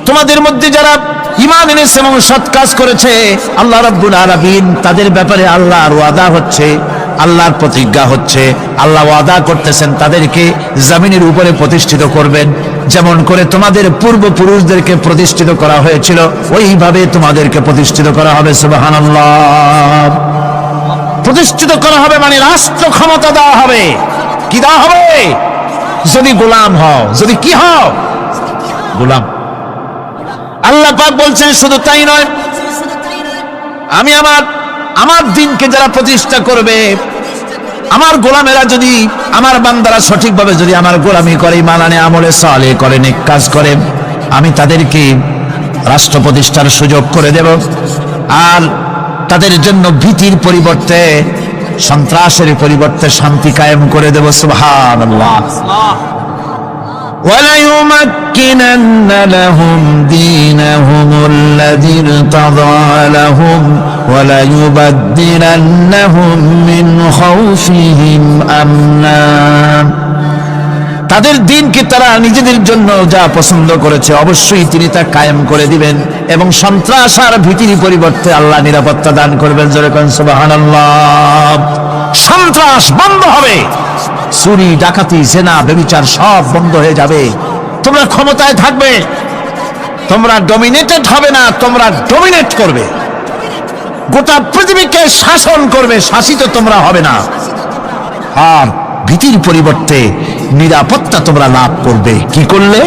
তোমাদের মধ্যে যারা ঈমান এনেছে এবং সৎ কাজ করেছে, আল্লাহ রাব্বুল আলামিন তাদের ব্যাপারে আল্লাহর ওয়াদা হচ্ছে, আল্লাহর প্রতিজ্ঞা হচ্ছে, আল্লাহ ওয়াদা করতেছেন তাদেরকে জমিনের উপরে প্রতিষ্ঠিত করবেন। যেমন করে তোমাদের পূর্বপুরুষদেরকে প্রতিষ্ঠিত করা হয়েছিল, ওইভাবে তোমাদেরকে প্রতিষ্ঠিত করা হবে। সুবহানাল্লাহ। প্রতিষ্ঠিত করা হবে মানে রাষ্ট্র ক্ষমতা দেওয়া হবে। কি দেওয়া হবে? যদি গোলাম হও, যদি কি হও? গোলাম। আল্লাহ পাক বলছেন শুধু তাই নয়, আমি আমার দিনকে যারা প্রতিষ্ঠা করবে, আমার গোলামেরা যদি, আমার বান্দারা সঠিকভাবে যদি আমার গোলামি করে, ঈমান আনে, আমলে সালেহ করে, নেক কাজ করে, আমি তাদেরকে রাষ্ট্র প্রতিষ্ঠার সুযোগ করে দেব। আর তাদের জন্য ভীতির পরিবর্তে, সন্ত্রাসের পরিবর্তে শান্তি কায়েম করে দেব। সুবহানাল্লাহ। وَلَيُمَكِّنَنَّ لَهُمْ دِينَهُمُ الَّذِي ارْتَضَىٰ لَهُمْ وَلَيُبَدِّلَنَّهُمْ مِنْ خَوْفِهِمْ أَمْنًا। তাদের দিনকে তারা নিজেদের জন্য যা পছন্দ করেছে অবশ্যই তিনি তা কায়েম করে দিবেন, এবং সন্ত্রাস আর ভীতির পরিবর্তে আল্লাহ নিরাপত্তা দান করবেন। জোরে কোন সুবহানাল্লাহ। সন্ত্রাস বন্ধ হবে, চুরি, ডাকাতি, জেনা, ব্যভিচার সব বন্ধ হয়ে যাবে। তোমরা ক্ষমতায় থাকবে, তোমরা ডমিনেটেড হবে না, তোমরা ডমিনেট করবে। গোটা পৃথিবীকে শাসন করবে, শাসিত তোমরা হবে না। আর ভীতির পরিবর্তে নিরাপত্তা তোমরা লাভ করবে। কি করলে?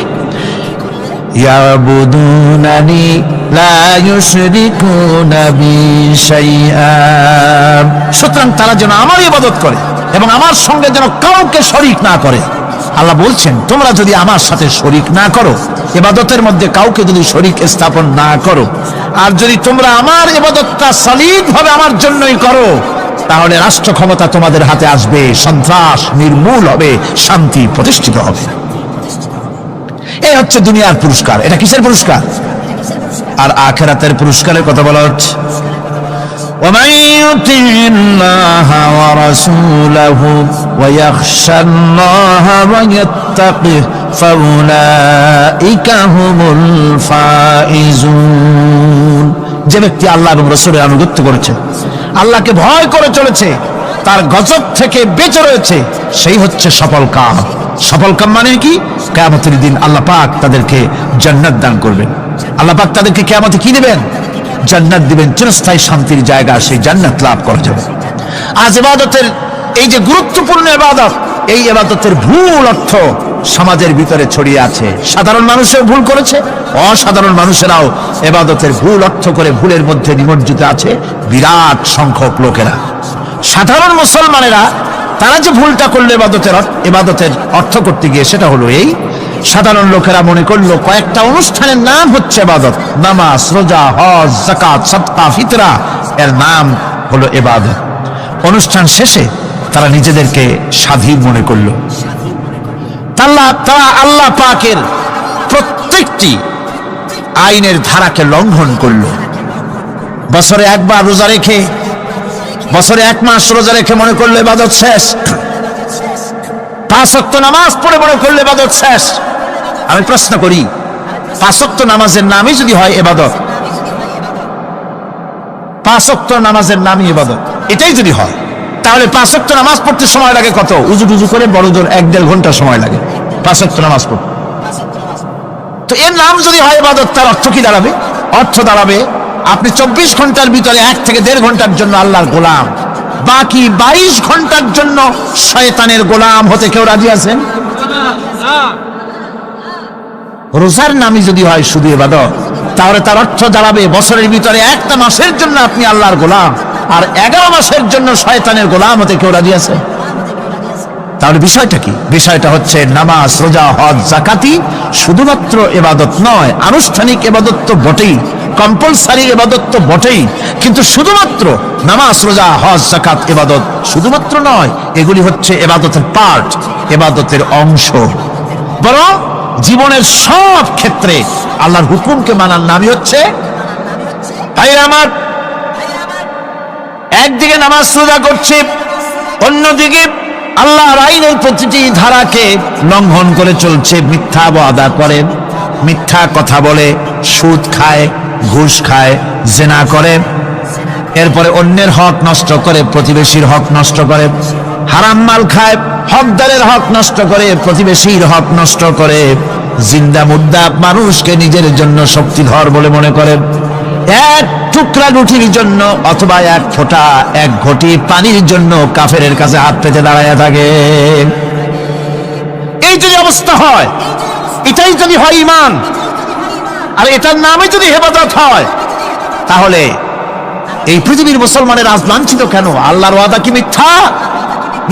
ইয়াবুদুনানি লা ইউশরিকুনা বি শাইআ। সুতরাং তারা যেন আমার ইবাদত করে এবং আমার সঙ্গে যেন কাউকে শরীক না করে। আল্লাহ বলছেন তোমরা যদি আমার সাথে শরীক না করো, ইবাদতের মধ্যে কাউকে যদি শরীক স্থাপন না করো, আর যদি তোমরা আমার ইবাদতটা সলিডভাবে আমার জন্যই করো, তাহলে রাষ্ট্র ক্ষমতা তোমাদের হাতে আসবে, সন্ত্রাস নির্মূল হবে, শান্তি প্রতিষ্ঠিত হবে। এই হচ্ছে দুনিয়ার পুরস্কার। এটা কিসের পুরস্কার? আর আখিরাতের পুরস্কারের কথা বলা হচ্ছে। ومن يطع الله ورسوله ويخشى الله ويتقه فأولئك هم الفائزون। যে ব্যক্তি আল্লাহ এবং রাসূলের আনুগত্য করেছে, আল্লাহকে ভয় করে চলেছে, তার গজব থেকে বেঁচে রয়েছে, সেই হচ্ছে সফল কাম। সফল কাম মানে কি? কিয়ামতের দিন আল্লাহ পাক তাদেরকে জান্নাত দান করবেন। আল্লাহ পাক তাদেরকে কিয়ামতে কি দিবেন? জান্নাত দিবেন, চিরস্থায়ী শান্তির জায়গা, সেই জান্নাত লাভ করা যাবে। আজ ইবাদতের এই যে গুরুত্বপূর্ণ ইবাদত, এই ইবাদতের ভুল অর্থ সমাজের ভিতরে ছড়িয়ে আছে। সাধারণ মানুষও ভুল করেছে, অসাধারণ মানুষেরাও ইবাদতের ভুল অর্থ করে ভুলের মধ্যে নিমজ্জিত আছে বিরাট সংখ্যক লোকেরা। সাধারণ মুসলমানেরা তারা যে ভুলটা করলো ইবাদতের অর্থ করতে গিয়ে, সেটা হলো এই, সাধারণ লোকেরা মনে করলো কয়েকটা অনুষ্ঠানের নাম হচ্ছে ইবাদত, নামাজ, রোজা, হজ, যাকাত, সাদকা, ফিতরা, এর নাম হলো ইবাদত। অনুষ্ঠান শেষে তারা নিজেদেরকে স্বাধীন মনে করলো। তারা আল্লাহ পাকের প্রত্যেকটি আইনের ধারাকে লঙ্ঘন করলো। বছরে একবার রোজা রেখে, বছরে 1 মাস রোজা রেখে মনে করলো ইবাদত শেষ। 5 ওয়াক্ত নামাজ পড়ে মনে করলো ইবাদত শেষ। আমি প্রশ্ন করি, 5 ওয়াক্ত নামাজের নামই যদি হয় ইবাদত, 5 ওয়াক্ত নামাজের নামই ইবাদত, এটাই যদি হয়, তাহলে 5 ওয়াক্ত নামাজ পড়তে সময় লাগে কত? উজু টুজু করে বড় জোর 1-1.5 ঘন্টা সময় লাগে 5 ওয়াক্ত নামাজ পড়তে। তো এর নাম যদি হয় ইবাদত, তার অর্থ কি দাঁড়াবে? অর্থ দাঁড়াবে আপনি 24 ঘন্টার ভিতরে 1 থেকে 1.5 ঘন্টার জন্য আল্লাহর গোলাম, বাকি 22 ঘন্টার জন্য শয়তানের গোলাম হতে কেউ রাজি আছেন? রোজার নামই যদি হয় শুধু ইবাদত, তাহলে তার অর্থ দাঁড়াবে বছরের ভিতরে 1টা মাসের জন্য আপনি আল্লাহর গোলাম, আর 11 মাসের জন্য শয়তানের গোলাম হতে কেউ রাজি আছে? তাহলে বিষয়টা কি? বিষয়টা হচ্ছে নামাজ, রোজা, হজ, যাকাতি শুধুমাত্র ইবাদত নয়, আনুষ্ঠানিক ইবাদত তো বটেই, কম্পালসারি ইবাদত তো বটেই, কিন্তু শুধুমাত্র নামাজ, রোজা, হজ, যাকাত ইবাদত শুধুমাত্র নয়, এগুলি হচ্ছে ইবাদতের পার্ট, ইবাদতের অংশ। বরং জীবনের সব ক্ষেত্রে আল্লাহর হুকুমকে মানার নামই হচ্ছে, ভাইরা আমার, একদিকে নামাজ রোজা করছে, অন্যদিকে আল্লাহর আইনের প্রতিটি ধারাকে লঙ্ঘন করে চলছে, মিথ্যা ওয়াদা করে, মিথ্যা কথা বলে, সুদ খায়, ঘুষ খায়, জেনা করে, এরপরে অন্যের হক নষ্ট করে, প্রতিবেশীর হক নষ্ট করে, হারাম মাল খায়, হকদারের হক নষ্ট করে, প্রতিবেশীর হক নষ্ট করে, জিন্দা মুদ্দা মানুষকে নিজের জন্য শক্তিধর বলে মনে করে, এক টুকরা রুটির জন্য অথবা এক ফোঁটা এক ঘটি পানির জন্য কাফেরের কাছে হাত পেতে দাঁড়ায় থাকে। এই যদি অবস্থা হয়, এটাই যদি হয় ঈমান, আর এটার নামে যদি হেফাজত হয়, তাহলে এই পৃথিবীর মুসলমানের আজ লাঞ্ছিত কেন? আল্লাহর ওয়াদা কি মিথ্যা?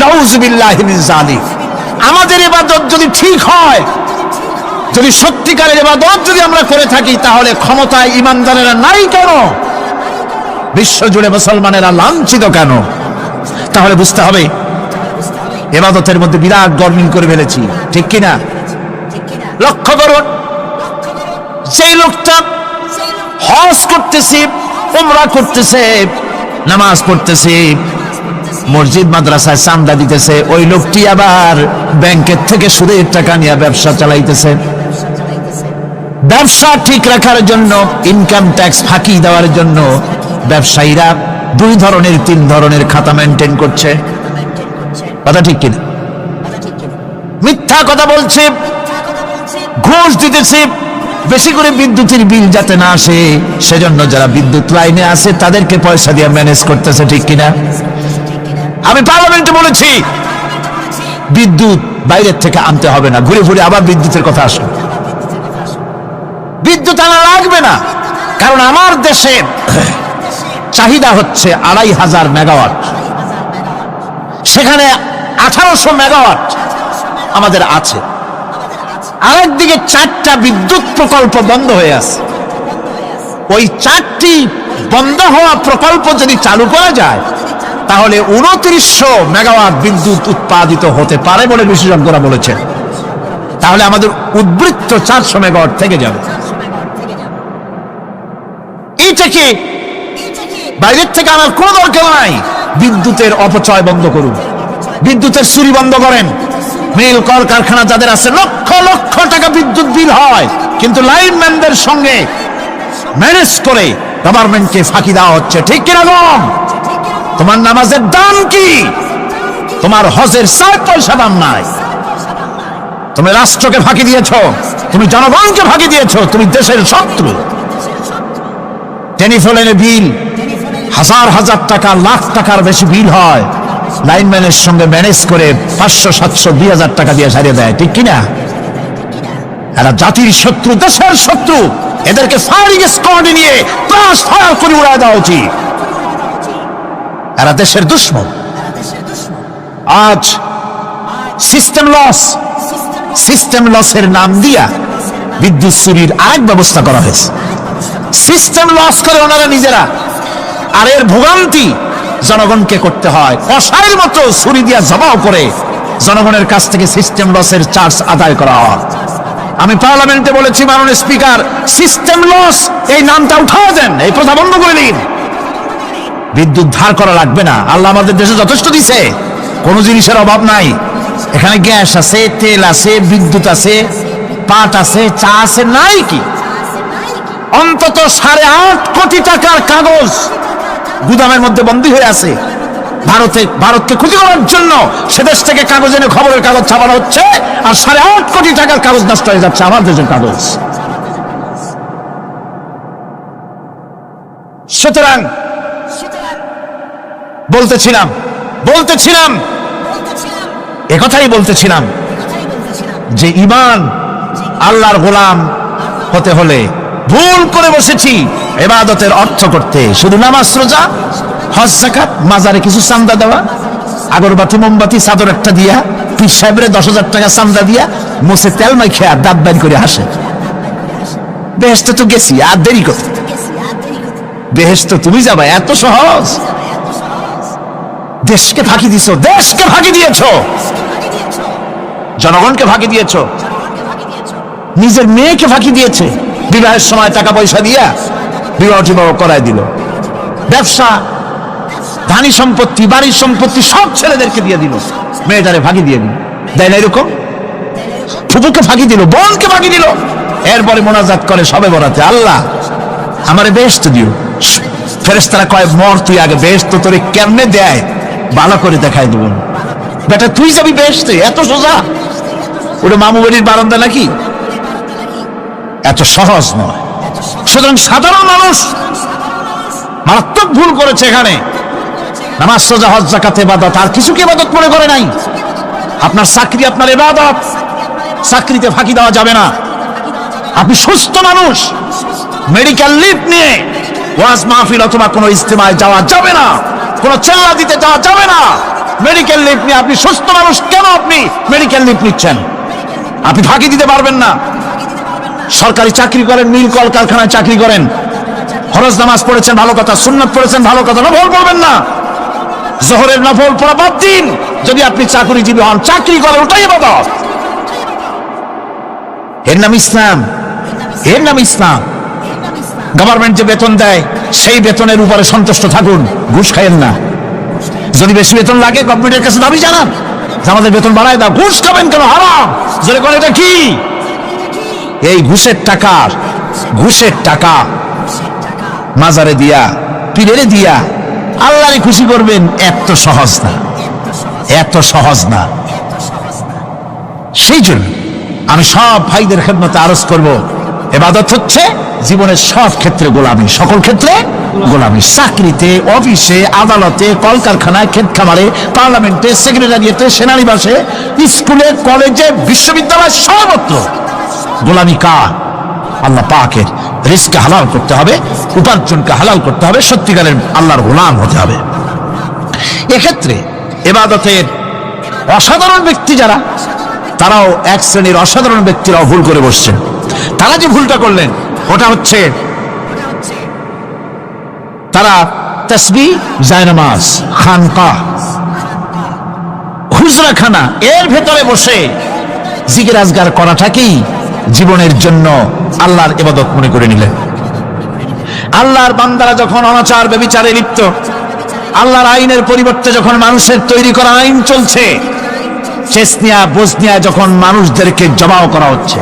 নাউযুবিল্লাহি মিন যালিক। আমাদের ইবাদত যদি ঠিক হয়, যদি সত্যিকারের ইবাদত যদি আমরা করে থাকি, তাহলে ক্ষমতায় ঈমানদারেরা নাই কেন? বিশ্বজুড়ে মুসলমানেরা লাঞ্ছিত কেন? তাহলে বুঝতে হবে ইবাদতের মধ্যে বিরাট গরমিল করে ফেলেছি, ঠিক কিনা? লক্ষ্য করুন, সেই লোকটা হজ করতেছে, উমরা করতেছে, নামাজ পড়তেছে, মসজিদ মাদ্রাসায় চাঁদা দিতেছে, ওই লোকটি আবার ব্যাংকের থেকে সুদের টাকা নিয়ে ব্যবসা চালাইতেছে। ব্যবসা ঠিক রাখার জন্য, ইনকাম ট্যাক্স ফাঁকি দেওয়ার জন্য ব্যবসায়ীরা 2 ধরনের 3 ধরনের খাতা মেনটেন করছে। কথা ঠিক কিনা? মিথ্যা কথা বলছে, ঘুষ দিতেছে, বেশি করে বিদ্যুতের বিল যাতে না আসে সেজন্য যারা বিদ্যুৎ লাইনে আছে তাদেরকে পয়সা দিয়ে ম্যানেজ করতেছে, ঠিক কিনা? আমি পার্লামেন্টে বলেছি বিদ্যুৎ বাইরের থেকে আনতে হবে না, ঘুরে ঘুরে আবার বিদ্যুতের কথা আসে। বিদ্যুৎ আনা লাগবে না, কারণ আমার দেশে চাহিদা হচ্ছে 2500 মেগাওয়াট, সেখানে 1800 মেগাওয়াট আমাদের আছে। আরেকদিকে 4টা বিদ্যুৎ প্রকল্প বন্ধ হয়ে আছে। ওই 4টি বন্ধ হওয়া প্রকল্প যদি চালু করা যায়, তাহলে 2900 মেগাওয়াট বিদ্যুৎ উৎপাদিত হতে পারে বলে বিশেষজ্ঞরা বলেছেন। তাহলে আমাদের উদ্বৃত্ত 400 মেগাওয়াট থেকে যাবে। এইটাকে বাইরের থেকে আনার কোনো দরকার নাই। বিদ্যুতের অপচয় বন্ধ করুন, বিদ্যুতের চুরি বন্ধ করেন। মিল কল কারখানা যাদের আছে, লক্ষ লক্ষ টাকা বিদ্যুৎ বিল হয়, কিন্তু লাইনম্যানদের সঙ্গে ম্যানেজ করে গভর্নমেন্টকে ফাঁকি দেওয়া হচ্ছে, ঠিক কিনা? তোমার নামাজের দাম কি? তোমার হজের 4 পয়সা দাম নাই। তুমি রাষ্ট্রকে ফাঁকি দিয়েছ, তুমি জনগণকে ফাঁকি দিয়েছ, তুমি দেশের শত্রু। টেলিফোনের বিল 1000 হাজার টাকা, লাখ টাকার বেশি বিল হয়, লাইনম্যানের সঙ্গে ম্যানেজ করে 500, 700, 2000 টাকা দিয়ে সারিয়ে দেয়, ঠিক কিনা? এরা জাতির শত্রু, দেশের শত্রু। এদেরকে ফায়ারিং স্কোয়াডে নিয়ে ক্রাশ ফায়ার করে উড়ায় দেওয়া উচিত। এরা দেশের দুশ্মন। আজ সিস্টেম লসের নাম দিয়া বিদ্যুৎ চুরির আরেক ব্যবস্থা করা হয়েছে। সিস্টেম লস করে ওনারা নিজেরা, আর এর ভোগান্তি জনগণকে করতে হয়। কসাইয়ের মতো ছুরি দিয়া জবাও করে জনগণের কাছ থেকে সিস্টেম লসের চার্জ আদায় করা হয়। আমি পার্লামেন্টে বলেছি, মাননীয় স্পিকার, সিস্টেম লস এই নামটা উঠাও দেন, এই প্রথা বন্ধ করে দিন। বিদ্যুৎ ধার করা লাগবে না, আল্লাহ আমাদের দেশে যথেষ্ট দিছে, কোনো জিনিসের অভাব নাই। এখানে গ্যাস আছে, তেল আছে, বিদ্যুৎ আছে, পাট আছে, চা আছে, নাই কি? অন্তত 8.5 কোটি টাকার কাগজ গুদামের মধ্যে বন্দী হয়ে আছে। ভারতকে ক্ষতি করার জন্য সে দেশ থেকে কাগজ এনে খবরের কাগজ ছাপানো হচ্ছে, আর 8.5 কোটি টাকার কাগজ নষ্ট হয়ে যাচ্ছে আমার দেশের কাগজ। সুতরাং বলতেছিলাম একথাই বলতেছিলাম যে ঈমান, আল্লাহর গোলাম হতে হলে ভুল করে বসেছি ইবাদতের অর্থ করতে। শুধু নামাজ, রোজা, হজ, যাকাত, মাজারে কিছু চাঁদা দেওয়া, আগরবাতি, মোমবাতি, চাদর একটা দিয়া, পীর সাহেবের 10,000 টাকা চাঁদা দিয়া মুছে তেল মাইখে আর দাঁত বাইর করে হাসে। বেহেশতে তো গেছি, আর দেরি করতে। বেহেশতে তুমি যাবা, এত সহজ? দেশকে ফাঁকি দিছ, দেশকে ফাঁকি দিয়েছ, জনগণকে ফাঁকি দিয়েছ, নিজের মেয়েকে ফাঁকি দিয়েছে। বিবাহের সময় টাকা পয়সা দিয়া বিবাহ করায় দিল। ব্যবসা, ধানি সম্পত্তি, বাড়ির সম্পত্তি সব ছেলেদেরকে দিয়ে দিল, মেয়েটারে ফাঁকি দিয়ে দিল। দেয় না এরকম? ফুপুকে ফাঁকি দিল, বোনকে ফাঁকি দিল, এরপরে মোনাজাত করে সবে বরাতে, আল্লাহ আমারে বেহেশত দিও। ফেরেশতারা কয় মর তুই আগে, বেহেশত তোরে কেমনে দেয় ভালো করে দেখাই দেব। বেটা তুই যাবি বেহেশতে, এত সোজা? ওটা মামু বাড়ির বারান্দা নাকি? এত সহজ নয়। সুতরাং সাধারণ মানুষ মারাত্মক ভুল করেছে এখানে। নামাজ, রোজা, হজ, যাকাত, ইবাদত, আর কিছু কি ইবাদত মনে করে নাই? আপনার চাকরি আপনার ইবাদত, চাকরিতে ফাঁকি দেওয়া যাবে না। আপনি সুস্থ মানুষ, মেডিকেল লিভ নিয়ে ওয়াজ মাহফিল অথবা কোনো ইজতেমায় যাওয়া যাবে না, কোনো চেল্লা দিতে যাওয়া যাবে না। মেডিকেল লিভ নিয়ে আপনি সুস্থ মানুষ, কেন আপনি মেডিকেল লিভ নিচ্ছেন? আপনি ফাঁকি দিতে পারবেন না। সরকারি চাকরি করেন, মিল কলকারখানায় চাকরি করেন, ফরজ নামাজ পড়েছেন ভালো কথা, সুন্নাত পড়েছেন ভালো কথা, নফল পড়বেন না। জোহরের নফল পড়া বাদ দিন। যদি আপনি চাকরিজীবী হন, চাকরি করেন, ওটাই ইবাদত। এর নাম ইসলাম, এর নাম ইসলাম। গভর্নমেন্ট যে বেতন দেয় সেই বেতনের উপরে সন্তুষ্ট থাকুন, ঘুষ খাইয়েন না। যদি বেশি বেতন লাগে গভর্নমেন্টের কাছে দাবি জানান, আমাদের বেতন বাড়ায় দাও। ঘুষ খাবেন কেন? হারাম। যদি করে এটা কি? এই ঘুষের টাকা মাজারে দিয়া, পীরেরে দিয়া আল্লাহরে খুশি করবেন, এত সহজ না, এত সহজ না। সেই জন্য আমি সব ভাইদের খেদমতে আরজ করব, ইবাদত হচ্ছে জীবনের সব ক্ষেত্রে গোলামি, সকল ক্ষেত্রে গোলামি। চাকরিতে, অফিসে, আদালতে, কলকারখানায়, ক্ষেত খামারে, পার্লামেন্টে, সেক্রেটারিয়েটে, সেনানিবাসে, স্কুলে, কলেজে, বিশ্ববিদ্যালয়, সর্বত্র গোলামি কার? আল্লাহ পাকের। রিজকে হালাল করতে হবে, উপার্জনকে হালাল করতে হবে, সত্যিকারের আল্লাহর গোলাম হতে হবে। এক্ষেত্রে ইবাদতের অসাধারণ ব্যক্তি যারা, তারাও এক শ্রেণীর অসাধারণ ব্যক্তিরাও ভুল করে বসছেন। তারা যে ভুলটা করলেন ওটা হচ্ছে তারা তাসবিহ, জায়নামাজ, খানকা, হুজরাখানা এর ভেতরে বসে জিকির আজগার করাটাকেই জীবনের জন্য আল্লাহর ইবাদত মনে করে নিলেন। আল্লাহর বান্দারা যখন অনাচার ব্যভিচারে লিপ্ত, আল্লাহর আইনের পরিবর্তে যখন মানুষের তৈরি করা আইন চলছে, চেচনিয়া, বসনিয়া যখন মানুষদেরকে জবাও করা হচ্ছে,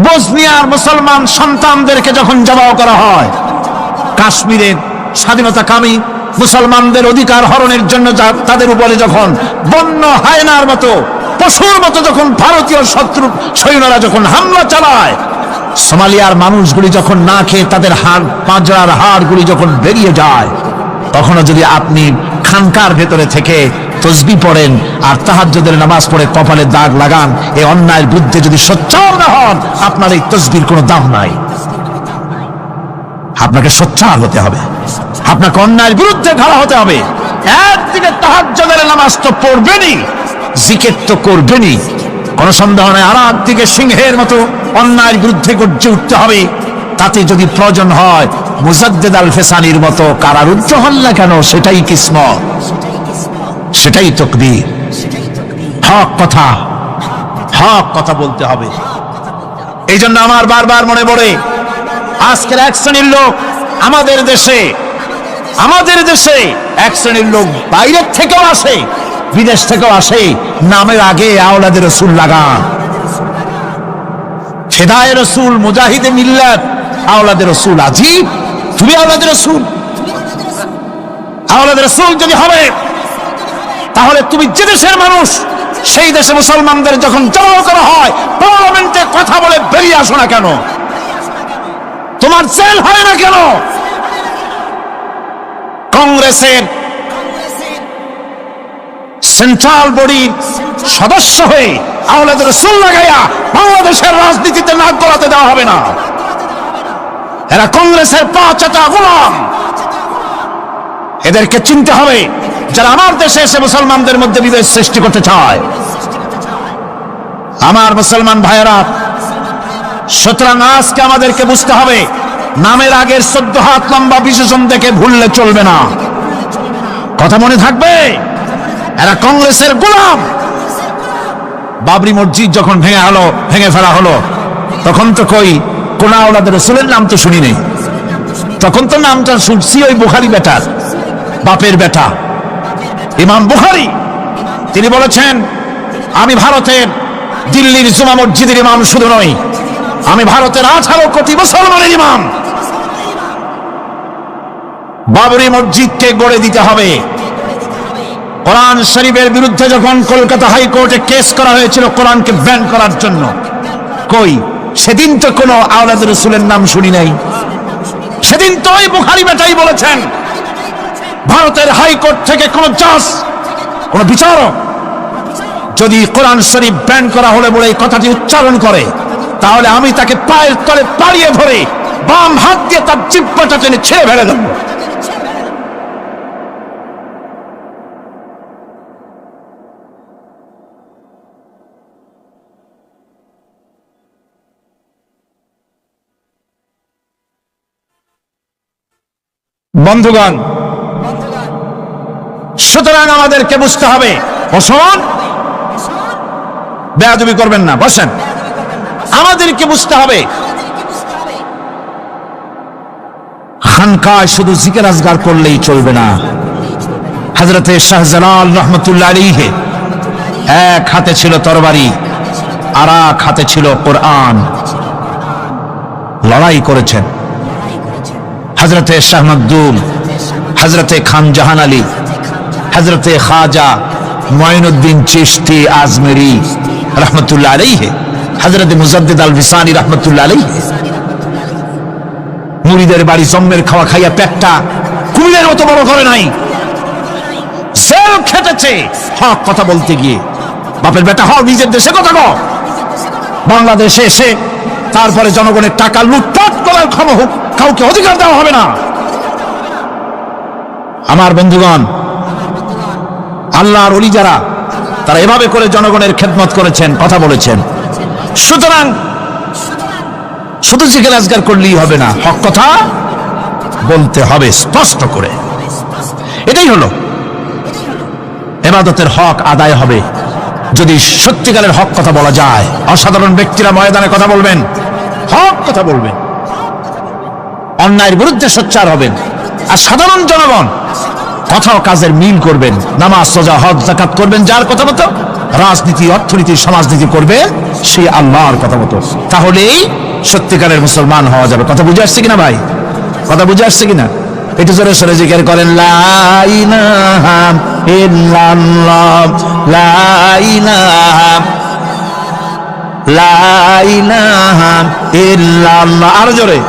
বসনিয়ার মুসলমান সন্তানদেরকে যখন জবাও করা হয়, কাশ্মীরের স্বাধীনতাকামী মুসলমানদের অধিকার হরণের জন্য তাদের উপরে যখন বন্য হায়নার মতো, পশুর মতো যখন ভারতীয় শত্রু সৈন্যরা যখন হামলা চালায়, সোমালিয়ার মানুষগুলি যখন না খেয়ে তাদের হাড়, পাঁজরার হাড়গুলি যখন বেরিয়ে যায়, তখনও যদি আপনি খানকার ভেতরে থেকে তসবিহ পড়েন আর তাহাজ্জুদের নামাজ পড়ে কপালে দাগ লাগান, এই অন্যায়ের বিরুদ্ধে যদি সোচ্চার না হন, আপনার এই তসবির কোনো দাম নাই। আপনাকে সোচ্চার হতে হবে, আপনাকে অন্যায়ের বিরুদ্ধে খাড়া হতে হবে। একদিকে তাহাজ্জুদের নামাজ তো পড়বেনই, জিকির তো করবেনই, কোন সন্দেহ নেই। আর একদিকে সিংহের মতো অন্যায়ের বিরুদ্ধে গর্জে উঠতে হবে। তাতে যদি প্রয়োজন হয় মুজাদ্দেদ আল ফেসানির মতো কারারুদ্ধ হন না কেন, সেটাই কিসমত, সেটাই তাকদীর। হক কথা বলতে হবে। এই জন্য আমার বারবার মনে পড়ে আজকের এক শ্রেণীর লোক আমাদের দেশে এক শ্রেণীর লোক বাইরের থেকেও আসে, বিদেশ থেকেও আসে, নামের আগে আওলাদে রসুল লাগান। ফেদায়ে রসুল, মুজাহিদে মিল্লাত, আওলাদে রসুল। আজীব, তুমি আওলাদে রসুল যদি হবে তাহলে তুমি যে দেশের মানুষ, সেই দেশে মুসলমানদের যখন জবাও করা হয়, পার্লামেন্টে কথা বলে বেরিয়ে আসো না কেন? তোমার জেল হয় না কেন? কংগ্রেসের সেন্ট্রাল বডির সদস্য হয়ে আওলাদে রাসূল লাগাইয়া বাংলাদেশের রাজনীতিতে নাক গলাতে দেওয়া হবে না। এরা কংগ্রেসের পাঁচটা গোলাম, এদেরকে চিনতে হবে, যারা আমার দেশে এসে মুসলমানদের মধ্যে বিভেদ সৃষ্টি করতে চায়। আমার মুসলমান ভাইয়েরা, সুতরাং আজকে আমাদেরকে বুঝতে হবে, নামের আগের 14 হাত লম্বা বিশেষণ দেখে ভুললে চলবে না। কথা মনে থাকবে, এরা কংগ্রেসের গোলাম। বাবরি মসজিদ যখন ভেঙে ফেলা হলো, তখন তো কোন আওলাদে রাসূলের নাম তো শুনি নেই। তখন তো নামটা শুনছি ওই বুখারী বেটার, বাপের বেটা ইমাম বুখারী। তিনি বলেছেন, আমি ভারতের দিল্লির জুমা মসজিদের ইমাম শুধু নই, আমি ভারতের 18 কোটি মুসলমানের ইমাম, বাবরি মসজিদকে গড়ে দিতে হবে। কোরআন শরীফের বিরুদ্ধে যখন কলকাতা হাইকোর্টে কেস করা হয়েছিল কোরআনকে ব্যান করার জন্য, কই সেদিন তো কোনো আওলাদ রাসূলের নাম শুনি নাই। সেদিন তো ওই বুখারী বেটাই বলেছেন, ভারতের হাইকোর্ট থেকে কোন জাজ, কোন বিচারক যদি কোরআন শরীফ ব্যান করা হলে বলে এই কথাটি উচ্চারণ করে, তাহলে আমি তাকে পায়ের তলে পাড়িয়ে ধরে বাম হাত দিয়ে তার জিহ্বাটা টেনে ছেড়ে ফেলে দেব। বন্ধুগণ, সুতরাং আমাদেরকে বুঝতে হবে, বসুন, বেয়াদবি করবেন না, বসেন। আমাদেরকে বুঝতে হবে খানকায় শুধু জিকির আজগার করলেই চলবে না। হযরতে শাহজালাল রহমতুল্লাহ আলাইহি এক হাতে ছিল তরবারি, আর এক হাতে ছিল কোরআন। লড়াই করেছেন হযরতে শাহ মখদুম, হযরতে খান জাহান আলী, হযরতে খাজা মঈনুদ্দিন চিশতি আজমেরি রহমতুল্লাহ আলাইহি, হযরতে মুজাদ্দিদ আল বিসানি রহমতুল্লাহ আলাইহি। মুরিদের বাড়ি জম্মের খাওয়া খাইয়া পেটটা কুমিরের মতো বড় করে নাই, জেল খেটেছে হক কথা বলতে গিয়ে। বাপের বেটা হও, নিজের দেশে কথা কও। বাংলাদেশে এসে তারপরে জনগণের টাকা লুটপাট করার ক্ষমতা কাউকে অধিকার দেওয়া হবে না। আমার বন্ধুগণ, আল্লাহর ওলি যারা, তারা এভাবে করে জনগণের খেদমত করেছেন, কথা বলেছেন। সুতরাং শুধু জিকির আজগার করলেই হবে না, হক কথা বলতে হবে স্পষ্ট করে। এটাই হলো ইবাদতের হক আদায় হবে যদি সত্যিকারের হক কথা বলা যায়। অসাধারণ ব্যক্তিরা ময়দানে কথা বলবেন, হক কথা বলবেন, অন্যায়ের বিরুদ্ধে সোচ্চার হবেন। আর সাধারণ জনগণ কথা ও কাজের মিল করবেন, নামাজ রোজা হজ যাকাত করবেন যার কথা মতো, রাজনীতি অর্থনীতি সমাজনীতি করবে সেই আল্লাহর কথা মতো। তাহলেই সত্যিকারের মুসলমান হওয়া যাবে। কথা বুঝে আসছে কিনা ভাই? কথা বুঝে আসছে কিনা? একটু জোরে সরে জিকির করেন, লা ইলাহা ইল্লাল্লাহ, লা ইলাহা, লা ইলাহা ইল্লাল্লাহ। আরো জোরে,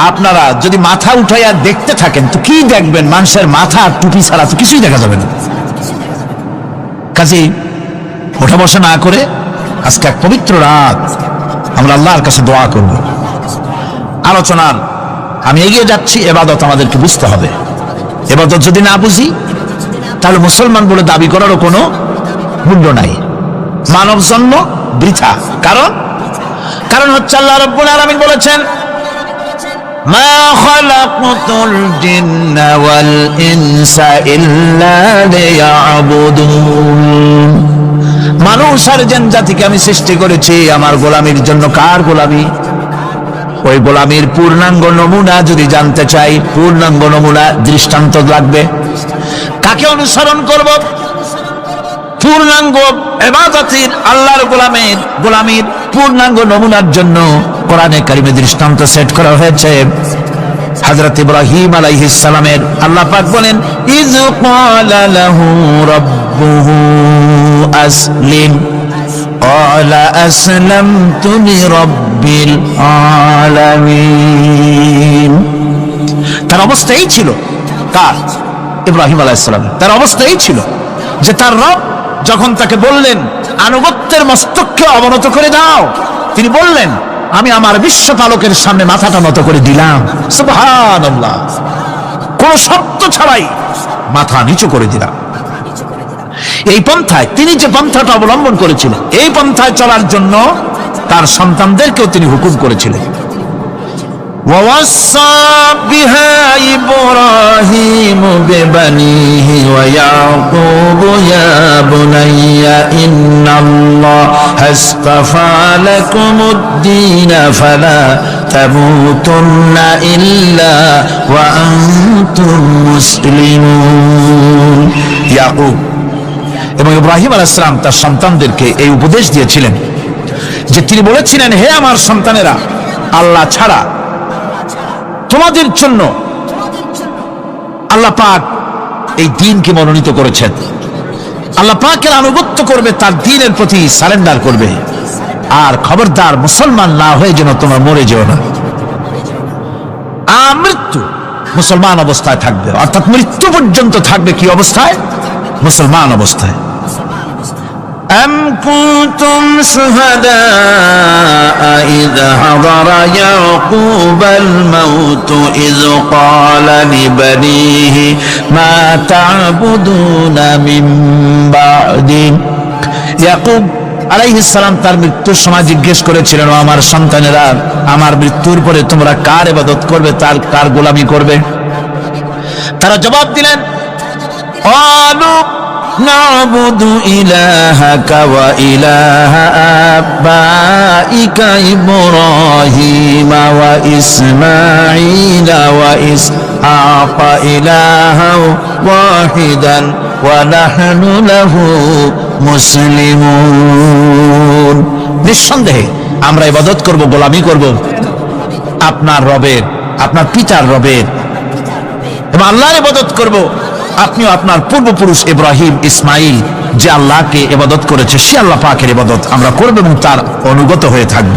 আপনারা যদি মাথা উঠাইয়া দেখতে থাকেন তো কি দেখবেন? মানুষের মাথা টুপি ছাড়া তো কিছুই দেখা যাবে না। কাজেই ওঠা বসা না করে আজকে এক পবিত্র রাত আমরা আল্লাহর কাছে দোয়া করব। আলোচনার আমি এগিয়ে যাচ্ছি। ইবাদত আমাদেরকে বুঝতে হবে। ইবাদত যদি না বুঝি তাহলে মুসলমান বলে দাবি করারও কোনো মূল্য নাই। মানব জন্ম বৃথা। কারণ হচ্ছে আল্লাহ রাব্বুল আলামিন বলেছেন, মা খালাকতুল জিন্না ওয়াল ইনসা ইল্লা লিয়াবুদুন। মানুষ আর জিন জাতিকে আমি সৃষ্টি করেছি আমার গোলামির জন্য। কার গোলামি? ওই গোলামির পূর্ণাঙ্গ নমুনা যদি জানতে চাই, পূর্ণাঙ্গ নমুনা দৃষ্টান্ত লাগবে। কাকে অনুসরণ করব? পূর্ণাঙ্গ ইবাদতের আল্লাহর গোলামির পূর্ণাঙ্গ নমুনার জন্য কোরআনে কারিমে দৃষ্টান্ত সেট করা হয়েছে। হযরত ইব্রাহিম আলাইহিস সালামের আল্লাহ পাক বলেন, ইয ক্বালা লাহু রাব্বুহু আসলিম ক্বালা আসলামতু লিরাব্বিল আলামিন। তার অবস্থা এই ছিল, কার? ইব্রাহিম আলাইহিস সালাম। তার অবস্থা এই ছিল যে তার রব যখন তাকে বললেন আনুগত্যের মস্তককে অবনত করে দাও, তিনি বললেন আমি আমার বিশ্বপালকের সামনে মাথাটা নত করে দিলাম। সুবহানাল্লাহ, কোন শর্ত ছাড়াই মাথা নিচু করে দিলাম। এই পন্থায় তিনি যে পন্থাটা অবলম্বন করেছিলেন, এই পন্থায় চলার জন্য তার সন্তানদেরকেও তিনি হুকুম করেছিলেন। ووصى بها إبراهيم ببنيه ويعقوب يا بني إن الله اصطفى لكم الدين فلا تموتن إلا وأنتم مسلمون ইয়াকুব এবং ইব্রাহিম আলাইহিস সালাম তার সন্তানদেরকে এই উপদেশ দিয়েছিলেন যে তিনি বলেছিলেন, হে আমার সন্তানেরা, আল্লাহ ছাড়া তোমাদের জন্য আল্লাহ পাক এই দ্বীনকে মনোনীত করেছেন। আল্লাহ পাকের আনুগত্য করবে, তার দ্বীনের প্রতি সারেন্ডার করবে। আর খবরদার মুসলমান না হয়ে যেন তোমরা মরে যেও না। মৃত্যু মুসলমান অবস্থায় থাকবে, অর্থাৎ মৃত্যু পর্যন্ত থাকবে কি অবস্থায়? মুসলমান অবস্থায়। أم كنتم شهداء إذ حضر يعقوب الموت إذ قال لبنيه ما تعبدون من بعدي ইয়াকুব আলাইহিস সালাম তার মৃত্যুর সময় জিজ্ঞেস করেছিলেন, ও আমার সন্তানেরা, আমার মৃত্যুর পরে তোমরা কার ইবাদত করবে, তার কার গোলামি করবে? তারা জবাব দিলেন, قالوا نعبد إلهك وإله آبائك إبراهيم وإسماعيل وإسحاق إلها واحدا ونحن له মুসলিমুন। নিঃসন্দেহে আমরা ইবাদত করব, গোলামি করব আপনার রবের, আপনার পিতার রবের, এবং আল্লাহর ইবাদত করব। আপনিও আপনার পূর্বপুরুষ ইব্রাহিম, ইসমাইল যে আল্লাহকে ইবাদত করেছে, সে আল্লাহ পাকের ইবাদত আমরা করব এবং তার অনুগত হয়ে থাকব।